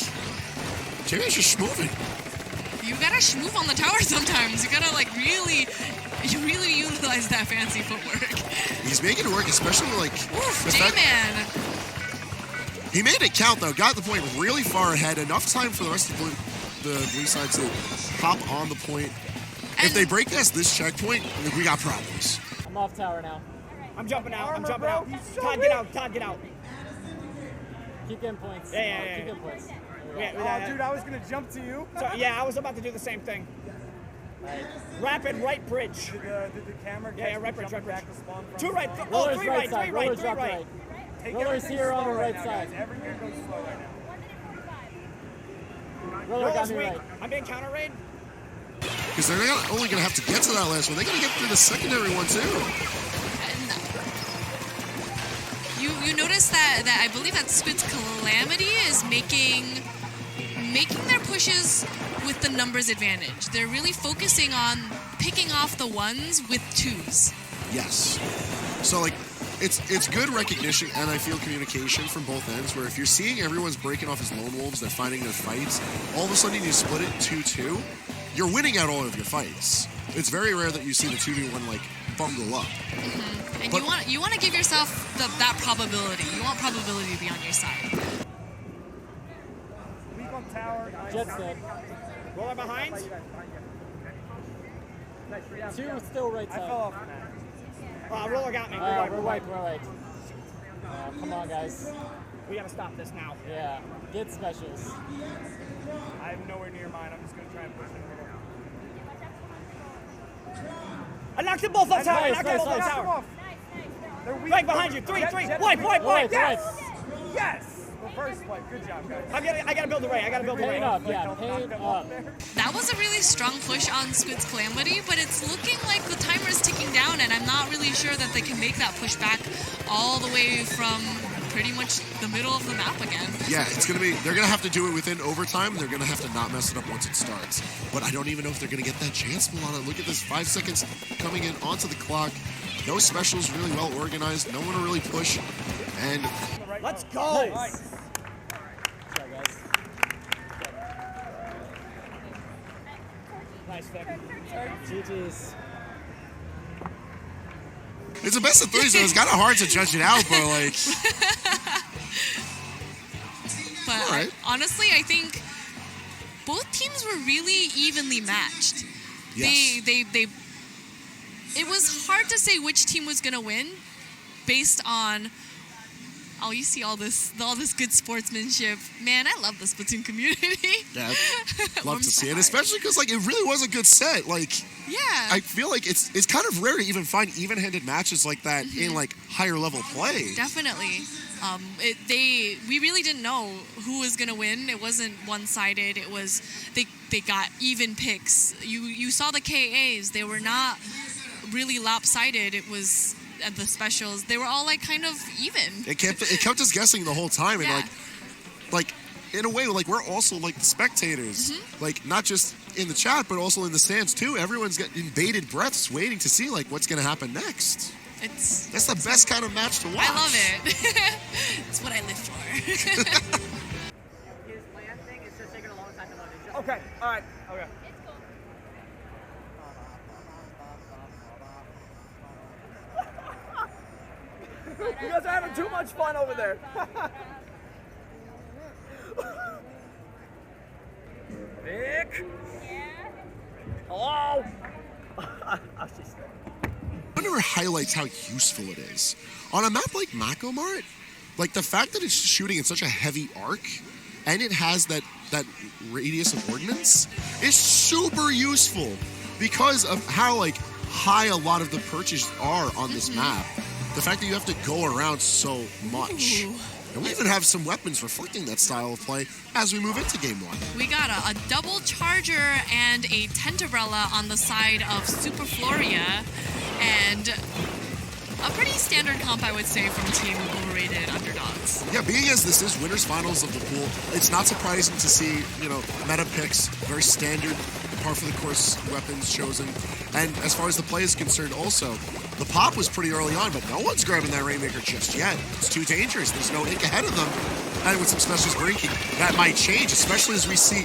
Jerry's just moving. You gotta schmoof on the tower sometimes. You gotta really utilize that fancy footwork. He's making it work, especially like the fact- J-Man. He made it count though. Got the point really far ahead. Enough time for the rest of the blue side to hop on the point. If they break this checkpoint, we got problems. I'm off tower now. I'm jumping out. Todd, get out. Keep getting points. Yeah. Keep getting points. Oh, dude, I was gonna jump to you. So, yeah, I was about to do the same thing. Rapid right bridge. Did the camera Yeah, right bridge. back to spawn from 2 right. Roller's 3 right right. side. 3 Roller's right. 3 left right. right. Take Roller's everything here on slow the right now, side. guys. Everything goes slow right now. Roller got Roller's me weak. right. I'm being counter raid. Because they're not only going to have to get to that last one, they're going to get through the secondary one too. You notice that I believe that Squid's Calamity is making their pushes with the numbers advantage. They're really focusing on picking off the ones with twos. Yes. So like, it's good recognition and I feel communication from both ends. Where if you're seeing everyone's breaking off as lone wolves, they're finding their fights. All of a sudden you split it 2-2. You're winning out all of your fights. It's very rare that you see the 2v1 like bungle up. Mm-hmm. And you want to give yourself that probability. You want probability to be on your side. Weak on tower. Jet's dead. Roller behind. 2 still right side. I fell off that. Roller got me. We're white. Come on, guys. We gotta stop this now. Yeah. Get specials. I'm nowhere near mine. I'm just gonna try and push it. I knocked them both off tower. I knocked them both off Nice. tower. They're Right behind you. 3. Wipe. Yes! Yes! Reverse wipe. Good job, guys. I gotta build the ray. Pain up. That was a really strong push on Squid's Calamity, but it's looking like the timer is ticking down, and I'm not really sure that they can make that push back all the way from pretty much the middle of the map again. Yeah, they're gonna have to do it within overtime, and they're gonna have to not mess it up once it starts. But I don't even know if they're gonna get that chance, Milana. Look at this, 5 seconds coming in onto the clock. No specials, really well organized. No one to really push, and let's go. Nice. Sorry, guys. Nice pick. GG's. it's a best of 3, so it's kind of hard to judge it out, but like. But all right. Honestly, I think both teams were really evenly matched. Yes. It was hard to say which team was gonna win, based on. Oh, you see all this good sportsmanship. Man, I love the Splatoon community. Yeah, love to see it, especially because like it really was a good set. Like, yeah, I feel like it's kind of rare to even find even-handed matches like that in like higher level play. Definitely. We really didn't know who was gonna win. It wasn't one-sided. It was they got even picks. You saw the KAs. They were not really lopsided. It was at the specials. They were all like kind of even. It kept us guessing the whole time, and like in a way, like we're also like the spectators, like not just in the chat, but also in the stands too. Everyone's getting bated breaths, waiting to see like what's gonna happen next. That's the best kind of match to watch. I love it. It's what I live for. His land thing is just taking a long time to load. It's just Okay. All right. Okay. You guys are having too much fun over there. Vic? Hello? It never highlights how useful it is. On a map like Mako Mart, like the fact that it's shooting in such a heavy arc, and it has that radius of ordnance, is super useful because of how like high a lot of the perches are on this map. The fact that you have to go around so much. Ooh. And we even have some weapons reflecting that style of play as we move into game 1. We got a double charger and a tent umbrella on the side of Super Floria, and a pretty standard comp, I would say, from Team Overrated Underdogs. Yeah, being as this is winners finals of the pool, it's not surprising to see, meta picks, very standard, par for the course weapons chosen. And as far as the play is concerned also, the pop was pretty early on, but no one's grabbing that Rainmaker just yet. It's too dangerous. There's no ink ahead of them. And with some specials breaking, that might change, especially as we see...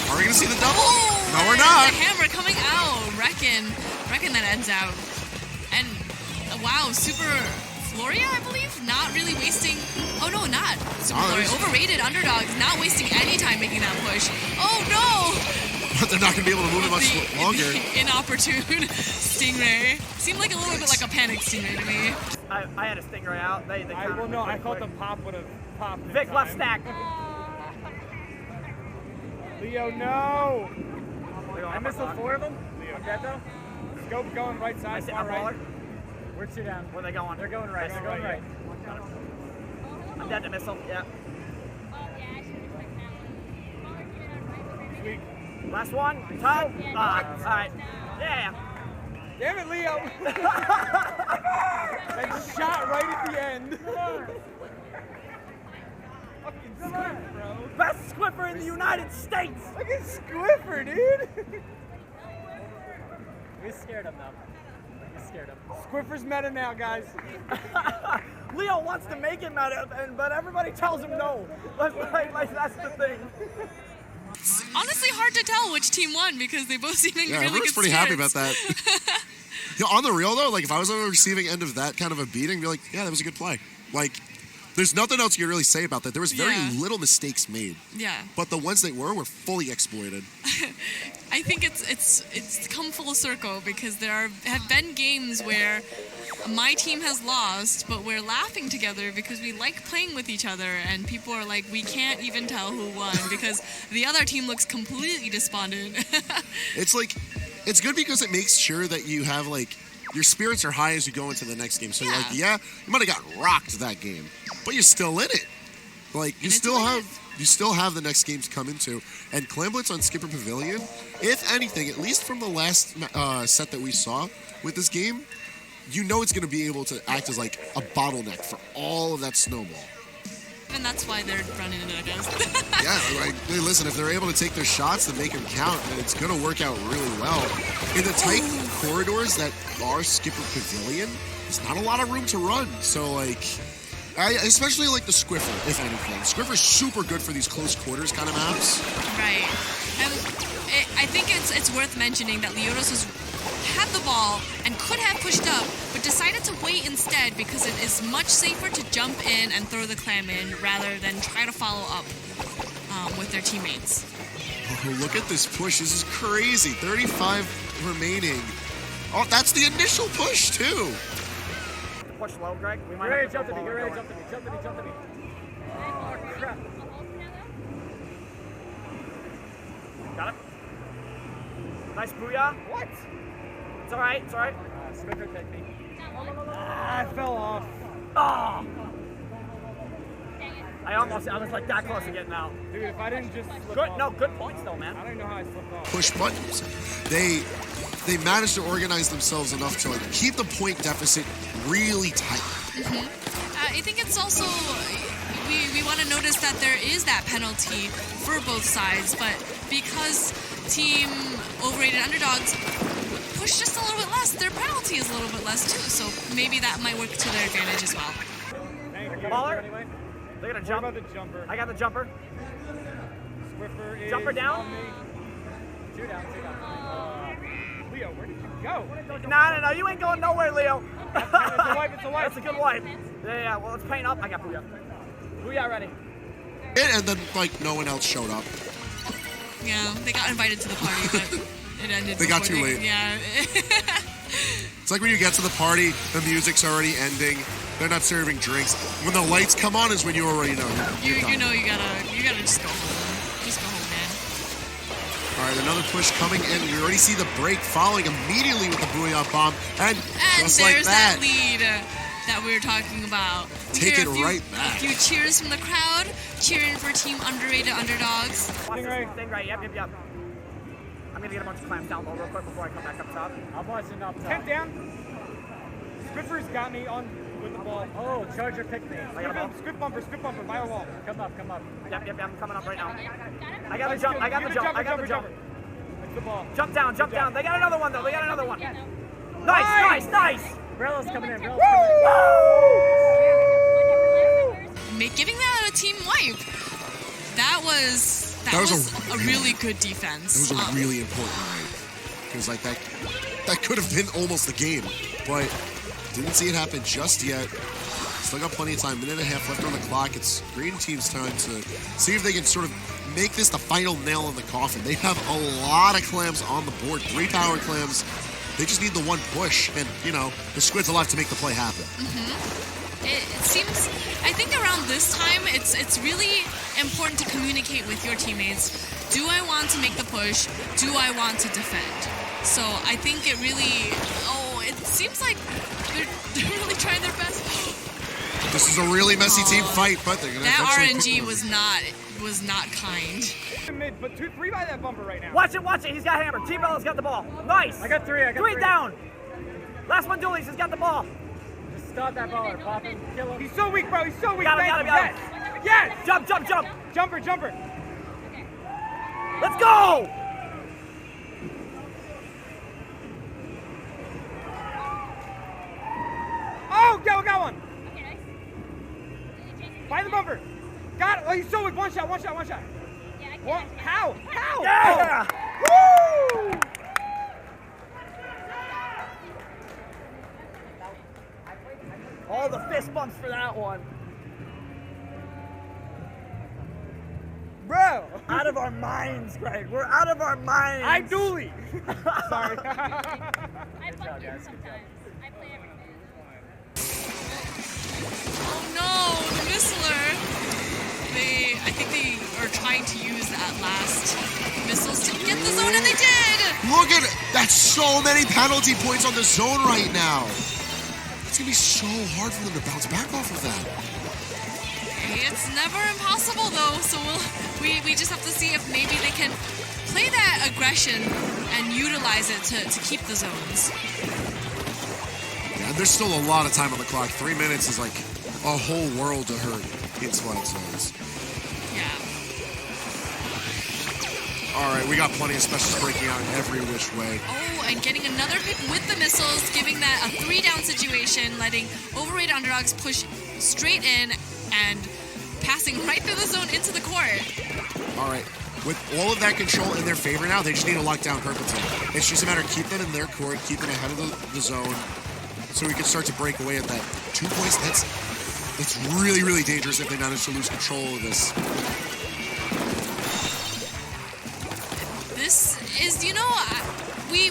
Are we going to see the double? Oh, no, we're not. The hammer coming out. Reckon that ends out. And, wow, Super Floria, I believe, not really wasting... Oh, no, not Super Floria. Overrated Underdogs, not wasting any time making that push. Oh, no! But they're not going to be able to move it much longer. Inopportune Stingray. Seemed like a little bit like a panic Stingray to me. I had a Stingray out. They I thought the pop would have popped. Vic, left stack. Leo, no! I missed the 4 of them. I'm dead though. Scope going right side, far right. We're 2 down. Where are they going? They're going right. They're going right. I'm dead to missile. Yeah. Sweet. Last one. Top. All right. Yeah. Damn it, Leo! That shot right at the end. Fucking Squiffer, bro. Best Squiffer in the United States. Look at Squiffer, dude. We scared him though. We scared him. Squiffer's meta now, guys. Leo wants to make it meta, but everybody tells him no. That's the thing. It's honestly hard to tell which team won because they both seem like really everyone's good pretty happy spirits. about that. You know, on the real though, like if I was on the receiving end of that kind of a beating, I'd be like, yeah, that was a good play. Like, there's nothing else you can really say about that. There was very little mistakes made. Yeah. But the ones that were fully exploited. I think it's come full circle because there have been games where my team has lost, but we're laughing together because we like playing with each other, and people are like, we can't even tell who won because the other team looks completely despondent. It's like, it's good because it makes sure that you have like, your spirits are high as you go into the next game. So you're like, yeah, you might have got rocked that game, but you're still in it. Like, you still have the next game to come into. And Clamblitz on Skipper Pavilion, if anything, at least from the last set that we saw with this game, you know it's going to be able to act as like a bottleneck for all of that snowball. And that's why they're running it, I guess. Yeah, like, hey, listen, if they're able to take their shots and make them count, then it's going to work out really well. In the tight corridors that are Skipper Pavilion, there's not a lot of room to run. So, like, I especially like the Squiffer, if anything. Squiffer's super good for these close quarters kind of maps. Right. And I think it's worth mentioning that Leotos had the ball and could have pushed up, but decided to wait instead because it is much safer to jump in and throw the clam in rather than try to follow up with their teammates. Oh, look at this push. This is crazy. 35 remaining. Oh, that's the initial push, too. Push low, Greg. We might Get ready have to jump to me. Get ready to jump to me. Jump to me. Jump to me. Oh, crap. Got it. Nice booyah. What? It's all right. It's all right. Squiffer technique. I fell off. Oh! I was like that close to getting out. Dude, if I didn't just slip good, off. no, good points though, man. I don't know how I slipped off. Push buttons. They managed to organize themselves enough to like keep the point deficit really tight. I think it's also we want to notice that there is that penalty for both sides, but because team overrated underdogs push just a little bit less, their penalty is a little bit less too. So maybe that might work to their advantage as well. Baller. Anyway. They're gonna jump. What about the jumper? I got the jumper. Squiffer is Jumper down. on me. Two down. Leo, where did you go? No, you ain't going nowhere, Leo. It's a wipe. It's a wipe. That's a good wipe. Yeah. Well, let's paint up. I got booyah. Booyah ready. And then like no one else showed up. Yeah, they got invited to the party, but it ended. They got too before late. Yeah. It's like when you get to the party, the music's already ending. They're not serving drinks. When the lights come on is when you already know. You know you gotta just go home. Just go home, man. All right, another push coming in. We already see the break following immediately with the booyah bomb, and just there's like that lead that we were talking about. We Take hear it right back. A few cheers from the crowd, cheering for Team Underrated Underdogs. Stingray. Yep. I'm gonna get a bunch of clams down low real quick before I come back up top. I'm watching up top. 10 down. Squiffer's got me on with the ball. Oh, Charger picked me. I got a ball. Squif bumper, by the wall. Come up. Yep, I'm coming up right now. I got the jump. Jumper. It's the ball. Jump down. They got another one though. Nice. Brelo's coming in. Giving that a team wipe. That was a really good defense. It was a really important wipe because like that could have been almost the game, but didn't see it happen just yet. Still got plenty of time. Minute and a half left on the clock. It's green team's time to see if they can sort of make this the final nail in the coffin. They have a lot of clams on the board. 3 power clams. They just need the one push, and you know the squid's alive to make the play happen. It seems, I think around this time, it's really important to communicate with your teammates. Do I want to make the push? Do I want to defend? So I think it really, it seems like they're really trying their best. This is a really messy team fight, but they're going to that eventually RNG was not was not kind. Mid, but 2-3 by that bumper right now. Watch it. He's got hammer. T-Bell's got the ball. Nice. I got three. 3 down. Last one, Dooley's has got the ball. Just stop that ball or pop him, kill him. He's so weak, bro. He's so weak. Got him. Yes. Yes. Jump. Jumper. Let's go. Oh, got one. By the bumper. Got it. Oh, he's so weak. One shot. What? How? Yeah. Oh. Woo! All the fist bumps for that one. Bro! Out of our minds, Greg. We're out of our minds. I Dooley. Sorry. I fuck you sometimes. I play every man. Oh no, the Missler. I think they are trying to use that last missiles to get the zone, and they did! Look at it. That's so many penalty points on the zone right now. It's going to be so hard for them to bounce back off of that. It's never impossible though, so we just have to see if maybe they can play that aggression and utilize it to keep the zones. Yeah, there's still a lot of time on the clock. 3 minutes is like a whole world to hurt in splat zones. Yeah. All right, we got plenty of specials breaking out every which way. Oh, and getting another pick with the missiles, giving that a 3-down situation, letting overrated underdogs push straight in and passing right through the zone into the court. All right, with all of that control in their favor now, they just need to lock down Perpetual. It's just a matter of keep them in their court, keep them ahead of the zone, so we can start to break away at that 2 points. That's really, really dangerous if they manage to lose control of this. This is,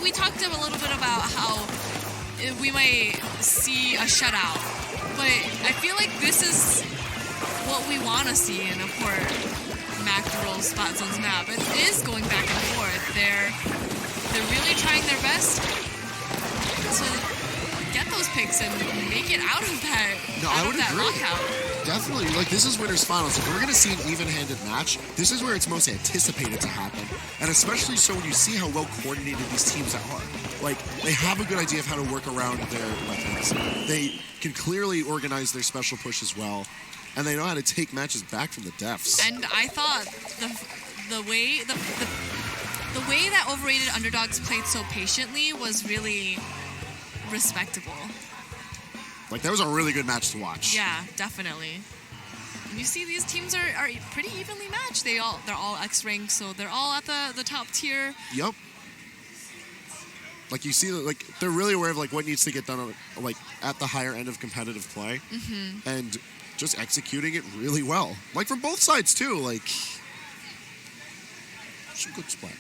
we talked a little bit about how we might see a shutout, but I feel like this is what we want to see in a poor mackerel spot zones map. It is going back and forth. They're really trying their best to get those picks and make it out of that, lockout. Definitely. Like, this is winners finals. If we're going to see an even-handed match, this is where it's most anticipated to happen. And especially so when you see how well coordinated these teams are. Like, they have a good idea of how to work around their weapons. They can clearly organize their special push as well. And they know how to take matches back from the defs. And I thought the way that overrated underdogs played so patiently was really respectable. Like, that was a really good match to watch. Yeah, definitely. And you see these teams are pretty evenly matched. They're all X ranked, so they're all at the top tier. Yep. Like, you see, like, they're really aware of like what needs to get done like at the higher end of competitive play, and just executing it really well. Like, from both sides too. Like, some good splat.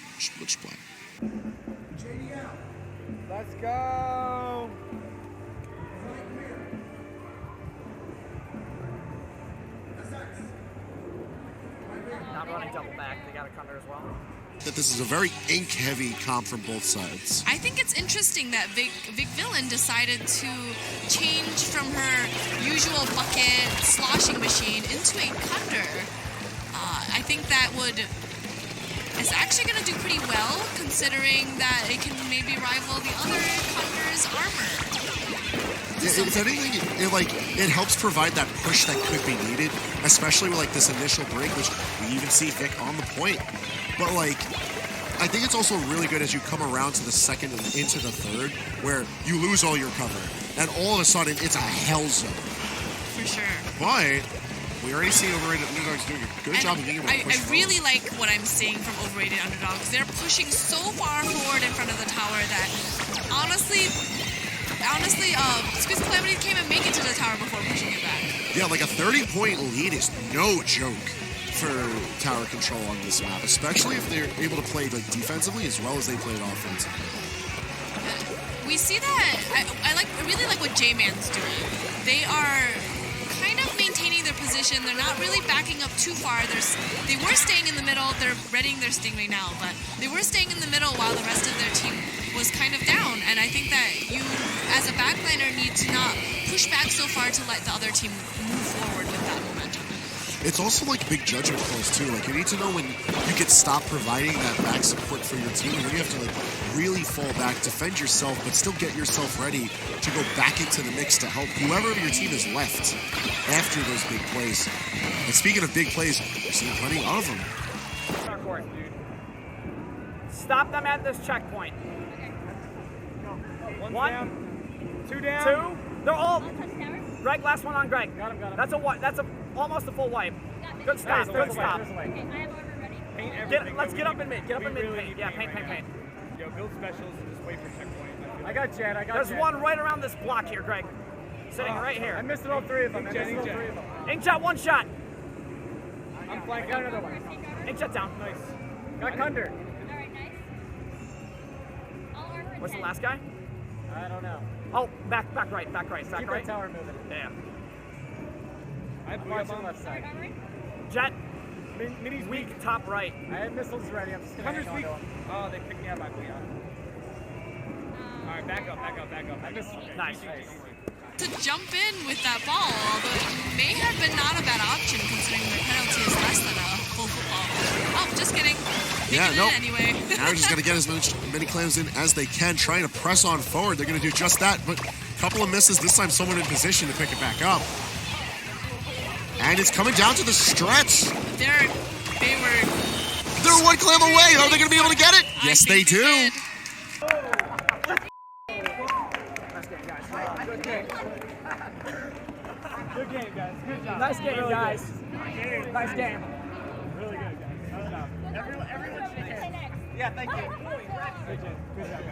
Let's go. Not running double back. They got to cover as well. That this is a very ink-heavy comp from both sides. I think it's interesting that Vic Villain decided to change from her usual bucket sloshing machine into a cutter. I think that is actually going to do pretty well, considering that it can maybe rival the other cutter's armor. If anything, it helps provide that push that could be needed, especially with like this initial break, which we even see Vic on the point. But like, I think it's also really good as you come around to the second and into the third, where you lose all your cover, and all of a sudden it's a hell zone. For sure. But we already see overrated underdogs doing a good job of being able to push I really like what I'm seeing from overrated underdogs. They're pushing so far forward in front of the tower that honestly, Squeeze Calamity can't even make it to the tower before pushing it back. Yeah, like a 30-point lead is no joke for tower control on this map, especially if they're able to play like defensively as well as they played offensively. We see that I really like what J-Man's doing. They are kind of maintaining their position. They're not really backing up too far. They were staying in the middle. They're readying their Stingray now, but they were staying in the middle while the rest of their team was kind of down. And I think that you, as a backliner, need to not push back so far to let the other team move forward with that momentum. it's also like big judgment calls too. Like you need to know when you can stop providing that back support for your team, and when you have to like really fall back, defend yourself, but still get yourself ready to go back into the mix to help whoever of your team is left after those big plays. And speaking of big plays, we're seeing plenty of them. Stop them at this checkpoint. One down. Two down. Two. They're all. Greg, last one on Greg. Got him. That's almost a full wipe. Good stop. Good stop. Let's get up in mid. Get up in mid. Paint. Yeah, paint. Yo, build specials and just wait for checkpoint. I got Jet. There's one right around this block here, Greg. Sitting right here. I missed all three of them. Inkjet, one shot. I'm flanking. I got another one. Inkjet down. Nice. Got Cunder. Alright, nice. All armor What's the 10. last guy? I don't know. Oh, back right. Keep that tower moving. Yeah. I'm watching left side. Jet. Minnie's weak, top right. I have missiles ready. I'm just gonna hang on to them. Oh, they picked me out by Leon. Alright, back up. I missed. Okay. Nice. To jump in with that ball, although it may have been not a bad option considering the penalty is less than a full football. Oh, just kidding. Yeah, no. Anyway. Now they're just going to get as many clams in as they can, trying to press on forward. They're going to do just that, but a couple of misses. This time someone in position to pick it back up. And it's coming down to the stretch. They're one clam away. Are they going to be able to get it? Yes, they do. Good game, guys. Good job. Nice game, really guys. Good. Nice game. Really good, guys. Good job. Everyone should have. Yeah, thank you. Good job,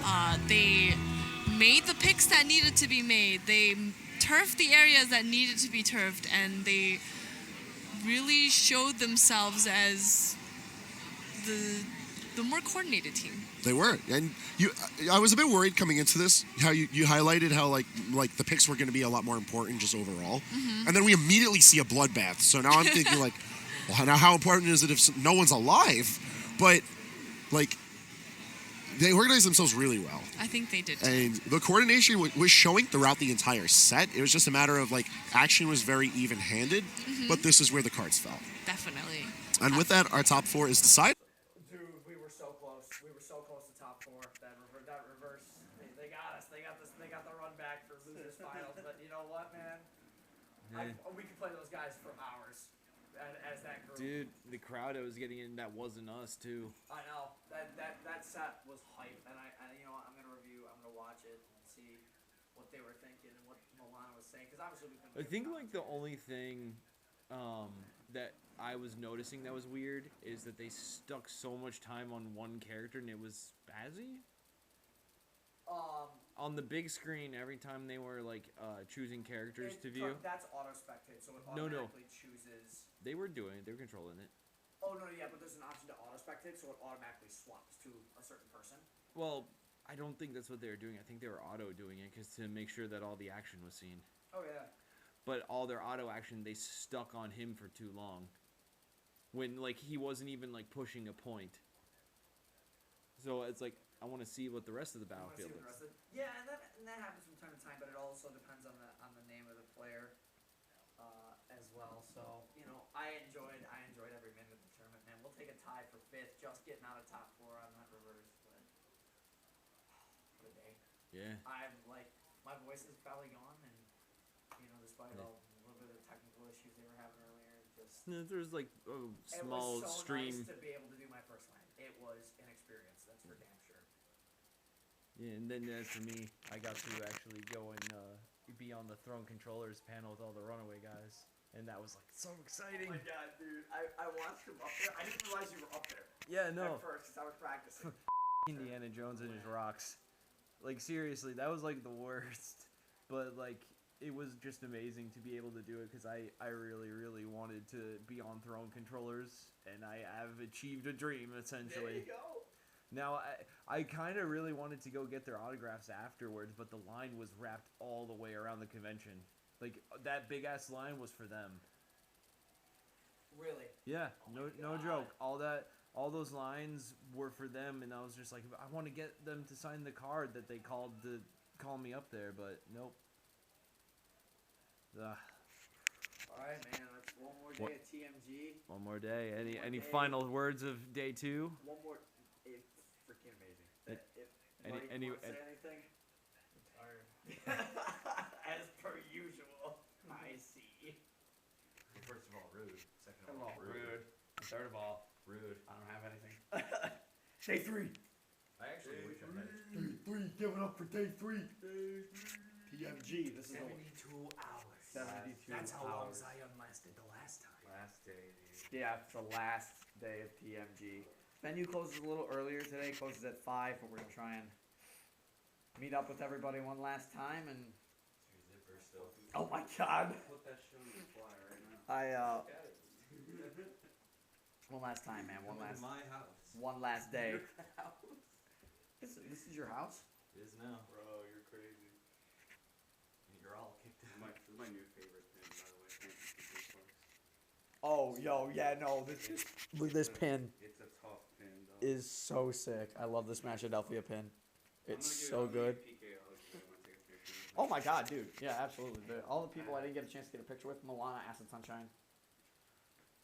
guys. They made the picks that needed to be made. They turfed the areas that needed to be turfed, and they really showed themselves as the more coordinated team. They were, and I was a bit worried coming into this. How you highlighted how like the picks were going to be a lot more important just overall, and then we immediately see a bloodbath. So now I'm thinking like, well, now how important is it if no one's alive? But like, they organized themselves really well. I think they did. And the coordination was showing throughout the entire set. It was just a matter of like action was very even-handed, but this is where the cards fell. Definitely. And with that, our top four is decided. Dude, we were so close. We were so close to top four. That reverse, they got us. They got the run back for losers finals. But you know what, man? We could play those guys for hours as that group. Dude, the crowd I was getting in that wasn't us too. I know that set was hype, and I you know what, I'm gonna watch it and see what they were thinking and what Milana was saying, because obviously we couldn't. I think like the only thing that I was noticing that was weird is that they stuck so much time on one character, and it was Spazzy. On the big screen, every time they were like choosing characters to view. That's auto spectate, so it automatically chooses. They were controlling it. Oh no, yeah, but there's an option to auto spectate, so it automatically swaps to a certain person. Well, I don't think that's what they were doing. I think they were auto doing it because to make sure that all the action was seen. Oh yeah. But all their auto action, they stuck on him for too long. When like he wasn't even like pushing a point. So it's like I want to see what the rest of the battlefield is. Yeah, and that happens from time to time, but it also depends on the name of the player as well. So you know, I enjoyed every minute of the tournament, man. We'll take a tie for 5th, just getting out of top 4 on that reverse. But what a day. Yeah. I'm like, my voice is probably gone, and you know, despite all a little bit of the technical issues they were having earlier, just there's like a small it was so stream. nice to be able to do my first line. It was an experience, that's for damn sure. Yeah, and then as for me, I got to actually go and be on the Throne Controllers panel with all the Runaway guys, and that was like so exciting. Oh my god, dude! I watched him up there. I didn't realize you were up there. Yeah, no. At first, because I was practicing. Indiana Jones and his rocks. Like seriously, that was like the worst. But like it was just amazing to be able to do it because I really, really wanted to be on Throne Controllers, and I have achieved a dream essentially. There you go. Now, I kind of really wanted to go get their autographs afterwards, but the line was wrapped all the way around the convention. Like, that big-ass line was for them. Really? Yeah, no joke. All those lines were for them, and I was just like, I want to get them to sign the card that they called to call me up there, but nope. Ugh. All right, man. That's one more day at TMG. One more day. Any day. final words of day 2? One more. It's freaking amazing. Any- Mike, any- wanna say anything? As per usual. I see. Well, first of all, rude. Second Come of all, on, rude. rude. Third of all, Rude. I don't have anything. Day 3. I actually wish I had it. Day 3, give it up for day 3. TMG. This is 72 hours. 72 That's how long hours. Zion lasted the last time. Last day, dude. Yeah, it's the last day of TMG. Venue closes a little earlier today. Closes at 5, but we're gonna try and meet up with everybody one last time. And oh my God! Put that shit on the flyer right now. One last time, man. One last. My house. One last day. Your house. This is your house? It is now. Bro, you're crazy. You're all kicked out. This is my new favorite pin, by the way. Thank you for this box. Oh, yo, yeah, no. Look, this pin It's a tough pin, though. is so sick. I love the Smashadelphia pin. It's so good. Oh my God, dude. Yeah, absolutely. All the people I didn't get a chance to get a picture with, Milana, Acid Sunshine.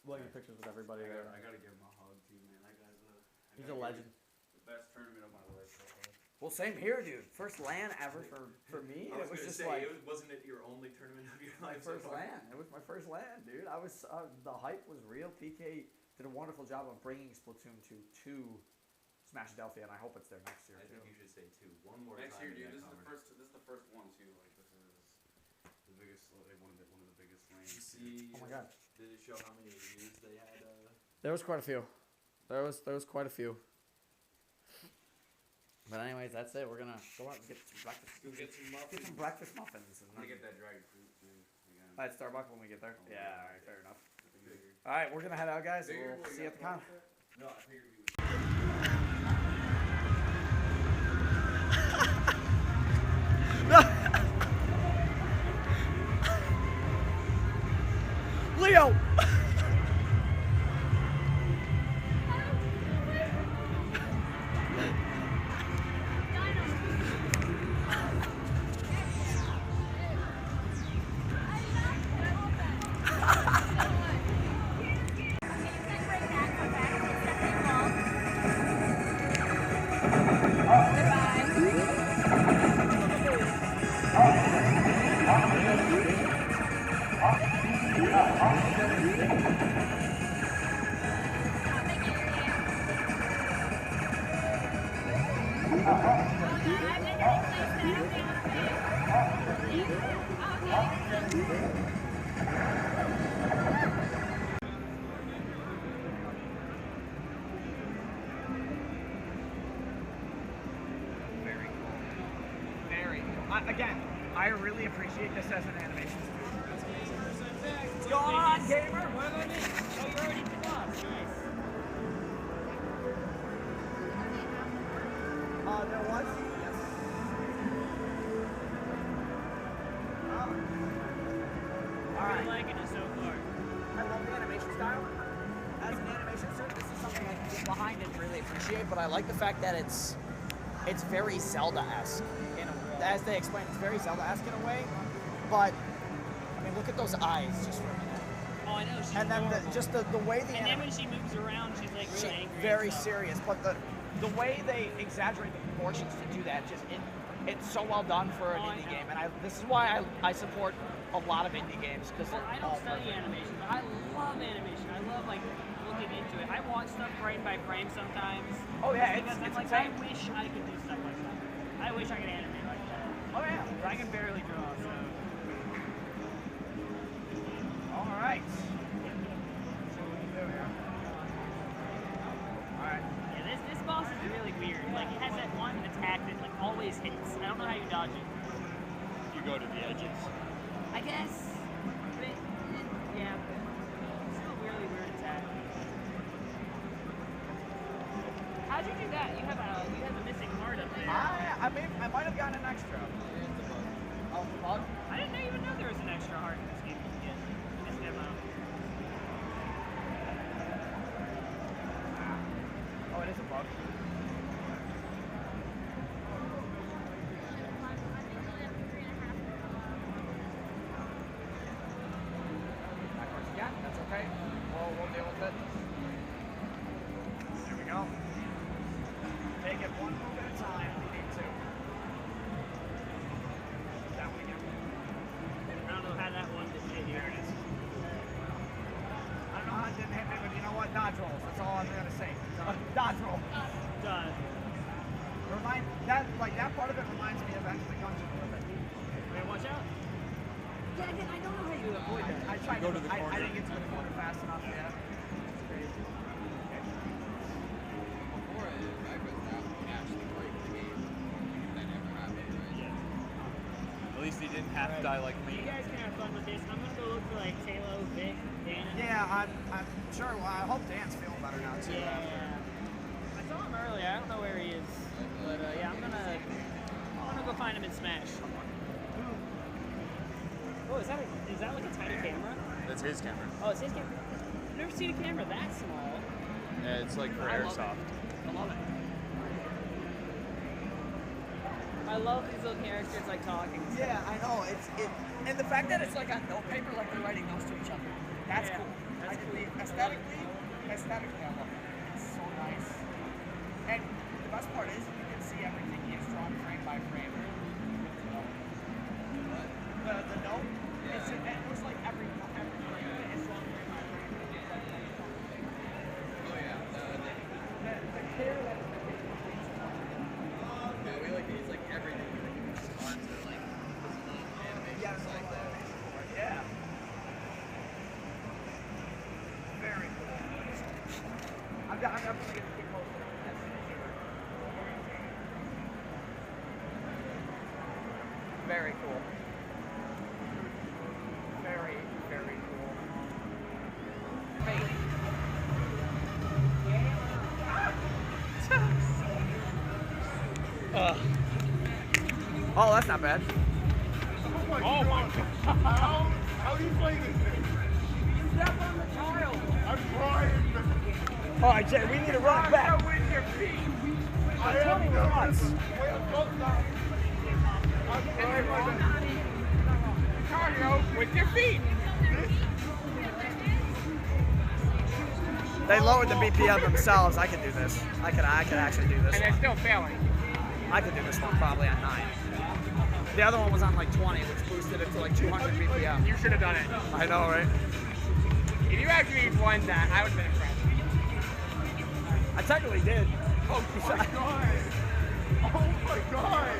Looking at pictures with everybody there. I gotta give him a hug, too, man. That guy's He's a legend. The best tournament of my life so far. Well, same here, dude. First LAN ever for me. I It was gonna just say, like wasn't it your only tournament of your my life so first far? LAN. It was my first LAN, dude. I was the hype was real. PK did a wonderful job of bringing Splatoon 2 to Smashadelphia, and I hope it's there next year I too. think you should say 2. One more Next time. year, dude. in This that is the first one too. Like this is the biggest, like one of the biggest lanes. See, Oh my God. Did it show how many views they had? There was quite a few. There was quite a few. But anyways, that's it. We're gonna go out and get some breakfast. Go get some muffins. Get some breakfast muffins. And I'm gonna then- get that dragon fruit too. Again. At Starbucks when we get there. Oh, Yeah, yeah. all right, fair enough. Bigger. All right, we're gonna head out, guys. Bigger, We'll what, see you at the got con. one? No, I figured we would. Leo. Very cool. Very cool. Again, I really appreciate this as an animation studio. What's going on, gamer? What about me? Oh, you already took off. Nice. There was? Yes. All right. I'm liking it so far. I love the animation style. As an animation studio, this is something I can get behind and really appreciate, but I like the fact that it's very Zelda-esque. As they explained, it's very Zelda-esque in a way, but I mean, look at those eyes just for a minute. Oh, I know. She's And then adorable. just the way the And then when she moves around, she's like really angry. very and stuff. serious, but the way they exaggerate the proportions to do that, it's so well done for an indie game, and this is why I support a lot of indie games because Well, I don't study animation, but I love animation. I love like looking into it. I watch stuff frame by frame sometimes. Oh yeah, because it's I'm like, insane. I wish I could do stuff like that. I wish I could animate like that. Oh yeah, But I can barely draw, so. All right. So what do you do here? All right. Yeah, this boss is really weird. Like, it has that one attack that like always hits. I don't know how you dodge it. You go to the edges. I guess. But yeah. It's still a really weird attack. How'd you do that? You have a missing heart up there. I might have gotten an extra. Oh, the bug? I didn't even know there was an extra heart in this game you can get in this demo. Oh, it is a bug. we'll deal with it. There we go. Take it one move at a time. We need to. That one again. I don't know how that one didn't hit you. There it is. I don't know how it didn't hit me, but you know what? Dodge rolls. That's all I'm gonna say. Dodge roll. Done. That part of it reminds me of Enter the Gungeon a little bit. Man, watch out. Yeah, I don't know how you avoid that. I tried Go to the corner. I didn't get to the corner fast enough yet. It's crazy. Before I was out and actually break the game, that never happened, right? At least he didn't have to die like me. You guys can have fun with this. I'm gonna go look for like Talo, Vic, Dan. Yeah, I'm sure. Well, I hope Dan's feeling better now too. Yeah. I saw him earlier. I don't know where he is, but yeah, I'm gonna go find him in Smash. Oh, is that like a tiny camera? That's his camera. Oh, it's his camera. I've never seen a camera that small. Yeah, it's like for I love airsoft. I love it. I love these little characters like talking. Yeah, I know. And the fact that it's like on note paper, like they're writing notes to each other. That's cool. That's cool. Aesthetically, I love it. It's so nice. And the best part is you can see everything he's drawn frame by frame. The note, it was like every frame is drawn frame by frame. Oh yeah. The care that Yeah, we like these, like everything. Arms are like animations like that. Yeah. Very cool. I'm definitely going to get closer. Very cool. Very, very cool. Hey. Oh, that's not bad. Oh my god. How do you play this thing? You step on the tile. I'm trying. All right, Jay, we need to run it back. With your feet. I am 20 runs. Cardio with your feet. They lowered the BPM themselves. I could do this. I could actually do this. And they're still failing. I could do this one probably on 9. The other one was on like 20, which boosted it to like 200 BPM. You should have done it. I know, right? If you actually won that, I would have been impressed. I technically did. Oh my god! Oh my god!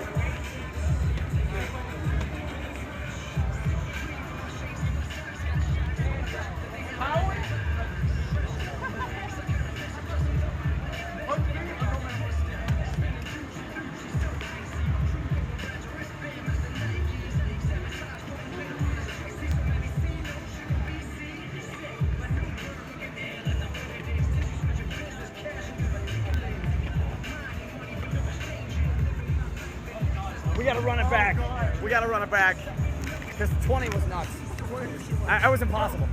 We gotta run it back. We gotta run it back. Because 20 was nuts. That was impossible.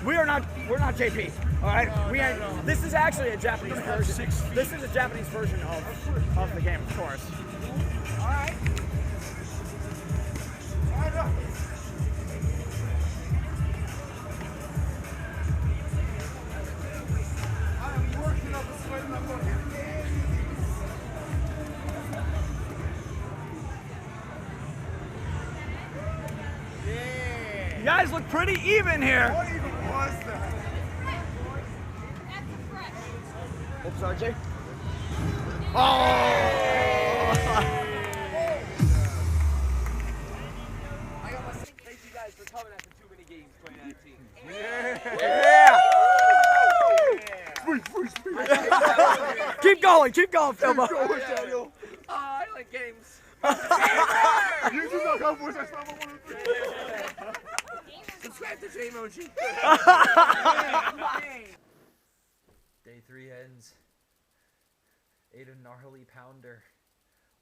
We're not JP. All right. This is actually a Japanese version. This is a Japanese version of the game, of course. All right. I'm working up a sweat in my bucket. You guys look pretty even here. What even was that? Oops, RJ. Oh! Thank you guys for coming at the TooManyGames 2019. Yeah! Keep going, Philbo. Keep going, Daniel. I like games. You do not come with us. Subscribe to J-Moji. Day 3 ends. Ate a gnarly pounder.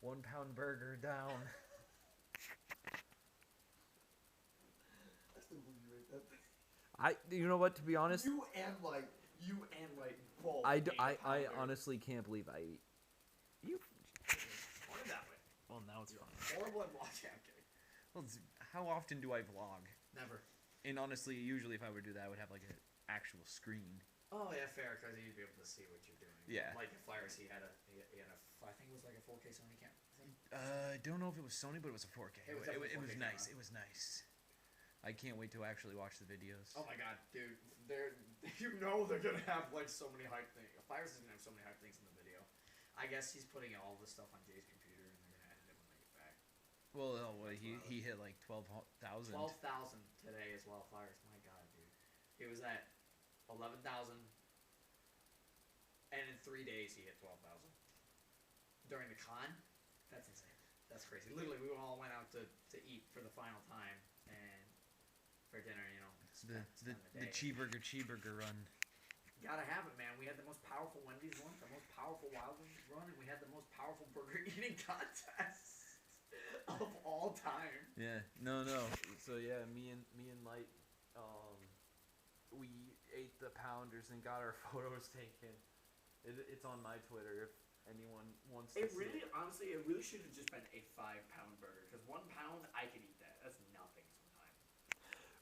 1 pound burger down. I still believe you ate that thing. You know what? To be honest, You and like both. I honestly can't believe I ate. You. Well, now it's fine. Horrible at watching. Well, how often do I vlog? Never. And honestly, usually if I were to do that, I would have like actual screen. Oh yeah, fair, because you'd be able to see what you're doing. Yeah. Like the Flyers, he had a I think it was like a 4K Sony camera. I don't know if it was Sony, but it was a 4K. It was It definitely was 4K nice. camera. It was nice. I can't wait to actually watch the videos. Oh my god, dude, they're they're gonna have like so many hype things. Flyers is gonna have so many hype things in the video. I guess he's putting all this stuff on Jay's computer, and they're gonna edit it when they get back. Well, he hit like 12,000. 12,000 today as well, Flyers. My god, dude, he was at 11,000, and in 3 days he hit 12,000 during the con. That's insane. That's crazy. Literally, we all went out to eat for the final time, and for dinner, you know. The cheeseburger run. Gotta have it, man. We had the most powerful Wendy's run, the most powerful Wild Wings run, and we had the most powerful burger eating contest of all time. Yeah. No. So yeah, me and Light, we ate the pounders and got our photos taken. It's on my Twitter if anyone wants to see it. Honestly, it really should have just been a 5-pound burger, because 1 pound, I could eat that. That's nothing sometimes.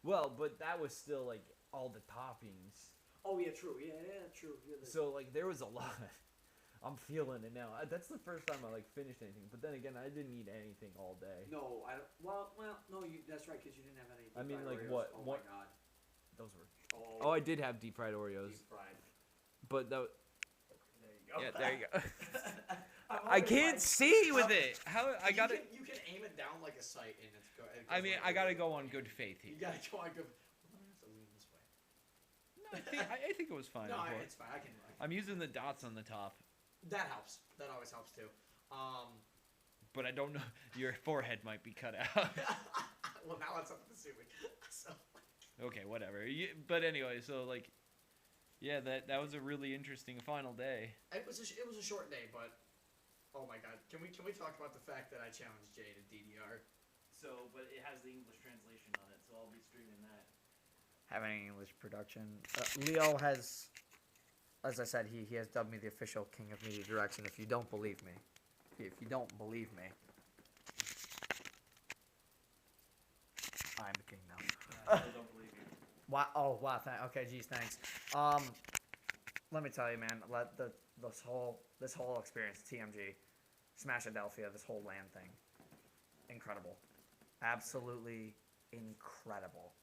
Well, but that was still like all the toppings. Oh yeah, true. Yeah, true. Yeah, So like there was a lot. I'm feeling it now. That's the first time I like finished anything. But then again, I didn't eat anything all day. No, I don't. Well, no. That's right, because you didn't have any. I mean, like Oreos. what? Oh What? my god. Those were. Oh, I did have deep fried Oreos. deep fried. But that. There you go. Yeah, there you go. I can't see with it. How I got it. You can aim it down like a sight, and it's go. I mean, I gotta go on good faith here. You gotta go on good. I'm gonna have to lean this way. No, I think it was fine. No, before. it's fine. I can. I'm using the dots on the top. That helps. That always helps too. But I don't know. Your forehead might be cut out. Well, now it's up to assuming. So. Okay, whatever. But anyway, so like, yeah, that was a really interesting final day. It was a short day, but oh my god, can we talk about the fact that I challenged Jay to DDR? So, but it has the English translation on it, so I'll be streaming that. Having English production. Leo has, as I said, he has dubbed me the official king of media direction. If you don't believe me, I'm the king now. I still don't believe you. Wow! Oh wow! Okay, geez, thanks. Let me tell you, man. This whole experience, TMG, Smashadelphia, this whole LAN thing, incredible, absolutely incredible.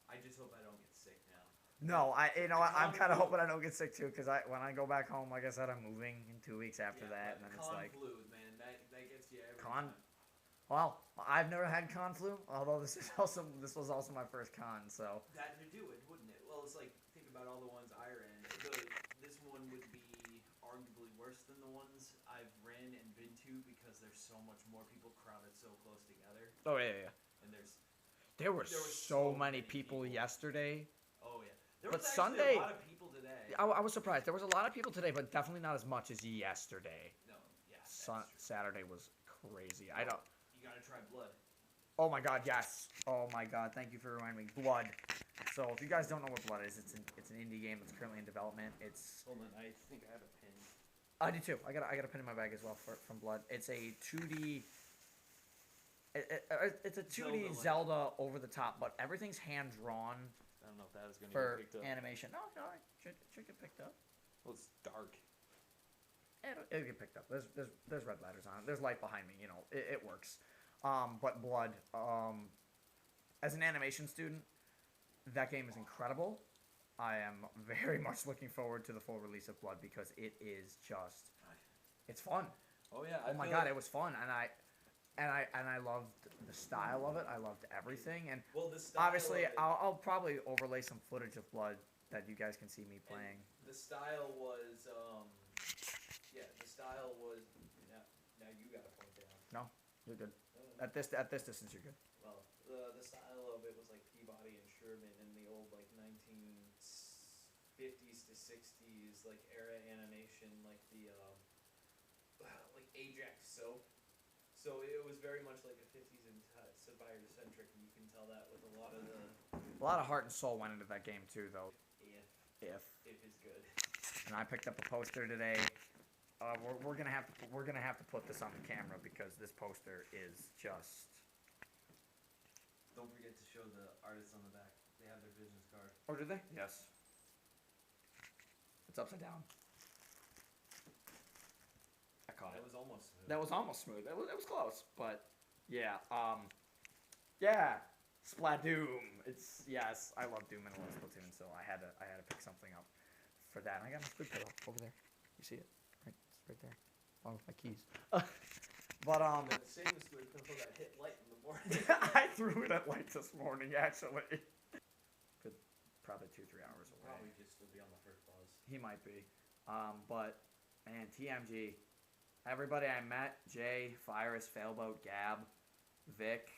I just hope I don't get sick now. No, I'm kind of hoping I don't get sick too, because when I go back home, like I said, I'm moving in 2 weeks after that, and then it's like flu, man, that gets you every con. time. Well, I've never had con flu, although this was also my first con, so. That would do it, wouldn't it? Well, it's like, think about all the ones I ran. This one would be arguably worse than the ones I've ran and been to, because there's so much more people crowded so close together. Oh yeah. And there were so many people yesterday. Oh yeah. But Sunday, a lot of people today. I was surprised. There was a lot of people today, but definitely not as much as yesterday. No, yeah. Saturday was crazy. You gotta try blood. Oh my god, yes. Oh my god, thank you for reminding me. Blood. So if you guys don't know what Blood is, it's an indie game that's currently in development. Hold on, I think I have a pin. I do too. I got a pin in my bag as well from Blood. It's a 2D. It's a 2D Zelda over the top, but everything's hand drawn. I don't know if that is going to for get picked up. animation. No, it should get picked up. Well, it's dark. It'll get picked up. There's red letters on it. There's light behind me. You know, it works. But Blood, as an animation student, that game is incredible. I am very much looking forward to the full release of Blood, because it is just, it's fun. Oh yeah. Oh my god, it was fun, and I loved the style of it. I loved everything, and the style obviously of it, I'll probably overlay some footage of Blood that you guys can see me playing. The style was, the style was. Now you gotta point down. No, you're good. At this distance, you're good. Well, the style of it was like Peabody and Sherman in the old like 1950s to 60s like era animation, like the like Ajax soap. So it was very much like a 50s and Sapphire centric, and you can tell that with a lot of heart and soul went into that game too, though. If it's good. And I picked up a poster today. We're gonna have to put this on the camera, because this poster is just. Don't forget to show the artists on the back. They have their business card. Oh, did they? Yes. It's upside down. I caught it. That was almost smooth. That was almost smooth. It was close, but yeah. Yeah. Splatoon. It's yes. I love Doom and I love Splatoon, so I had to pick something up for that. And I got my squid pillow over there. You see it? Right, it's right there. Along with my keys. But The same squid pillow that hit light in the morning. I threw it at light this morning, actually. Good, probably 2-3 hours away. Probably just still be on the first buzz. He might be. But man, TMG. Everybody I met, Jay, Virus, Failboat, Gab, Vic.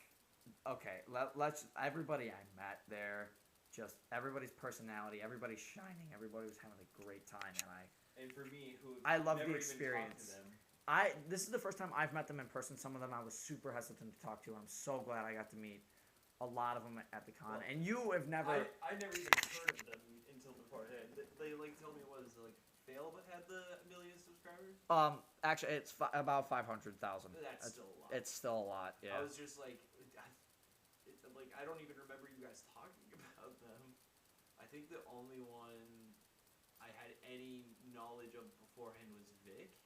Okay, let's. Everybody I met there, just everybody's personality, everybody's shining, everybody was having a great time, And for me, who I love never the even experience. talked to them. This is the first time I've met them in person. Some of them I was super hesitant to talk to. I'm so glad I got to meet a lot of them at the con. And you have never. I never even heard of them until beforehand. They like told me it was like Fail but had the 1 million subscribers. Actually, it's about 500,000. That's still a lot. It's still a lot. Yeah. I was just like, I don't even remember you guys talking about them. I think the only one I had any knowledge of beforehand was Vic.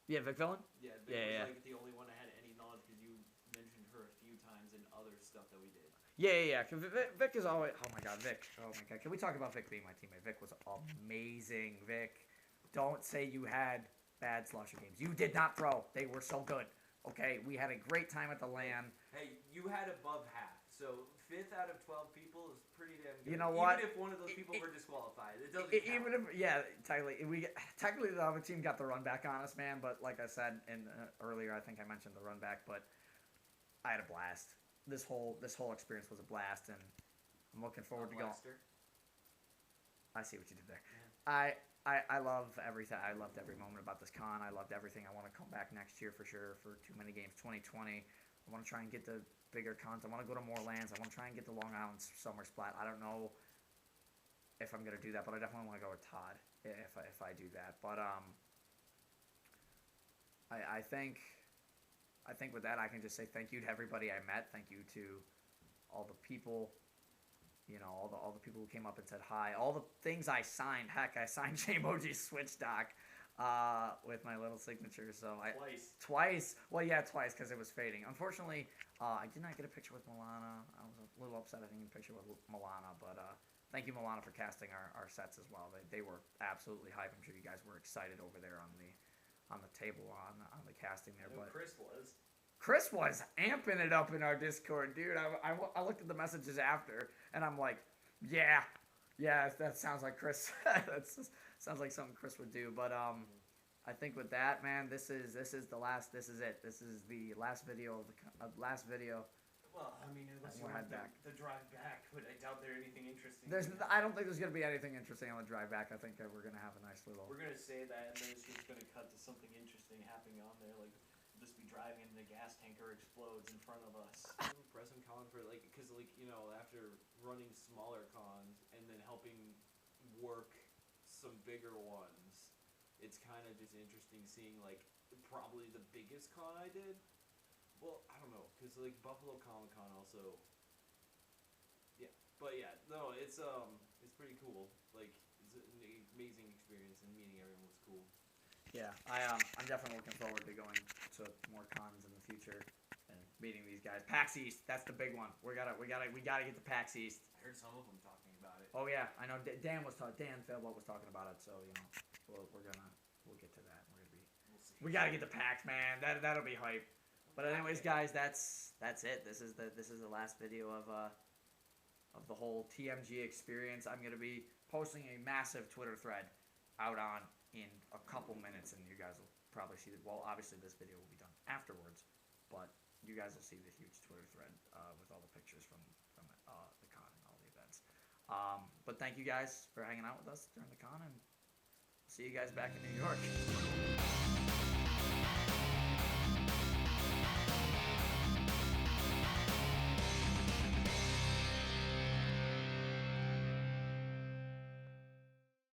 Yeah, Vic Villain? Yeah, Vic Yeah. was like the only one I had any knowledge because you mentioned her a few times in other stuff that we did. Yeah. Vic is always. Oh my God, Vic. Oh my God. Can we talk about Vic being my teammate? Vic was amazing. Vic, don't say you had bad slusher games. You did not throw. They were so good. Okay, we had a great time at the LAN. Hey, you had above half, so 5th out of 12 people is pretty damn good. You know what? Even if one of those people were disqualified, it doesn't count. Even if technically the other team got the run back on us, man. But like I said earlier, I think I mentioned the run back, but I had a blast. This whole experience was a blast, and I'm looking forward to going. I see what you did there. Yeah. I love everything. I loved every moment about this con. I loved everything. I want to come back next year for sure for TooManyGames 2020. I want to try and get the bigger cons. I want to go to more lands. I want to try and get the Long Island Summer Splat. I don't know if I'm gonna do that, but I definitely want to go with Todd if I do that. But I think with that I can just say thank you to everybody I met. Thank you to all the people. You know, all the people who came up and said hi. All the things I signed. Heck, I signed J-Moji's Switch dock with my little signature. So twice. Well, yeah, twice because it was fading. Unfortunately, I did not get a picture with Milana. I was a little upset I didn't get a picture with Milana. But thank you, Milana, for casting our sets as well. They were absolutely hype. I'm sure you guys were excited over there on the table on the casting there. But Chris was amping it up in our Discord, dude. I looked at the messages after, and I'm like, yeah, that sounds like Chris. Sounds like something Chris would do. But I think with that, man, this is the last. This is it. This is the last video of the last video. Well, I mean, unless you want the drive back, but I doubt there's anything interesting. I don't think there's gonna be anything interesting on the drive back. I think we're gonna have a nice little. We're gonna say that, and then it's just gonna cut to something interesting happening on there, like. Just be driving and the gas tanker explodes in front of us. Press and con for because after running smaller cons and then helping work some bigger ones, it's kind of just interesting seeing probably the biggest con I did. Well, I don't know because Buffalo Comic Con also. Yeah, but yeah, no, it's pretty cool. It's an amazing experience and meeting everyone was cool. Yeah, I'm definitely looking forward to going to more cons in the future and meeting these guys. PAX East, that's the big one. We gotta get to PAX East. I heard some of them talking about it. Oh yeah, I know. Dan Failboat was talking about it. So we'll get to that. We'll see. We gotta get to PAX, man. That'll be hype. But anyways, guys, that's it. This is the last video of the whole TMG experience. I'm gonna be posting a massive Twitter thread out on. In a couple minutes, and you guys will probably see that. Well, obviously this video will be done afterwards, but you guys will see the huge Twitter thread with all the pictures from the con and all the events. But thank you guys for hanging out with us during the con, and see you guys back in New York.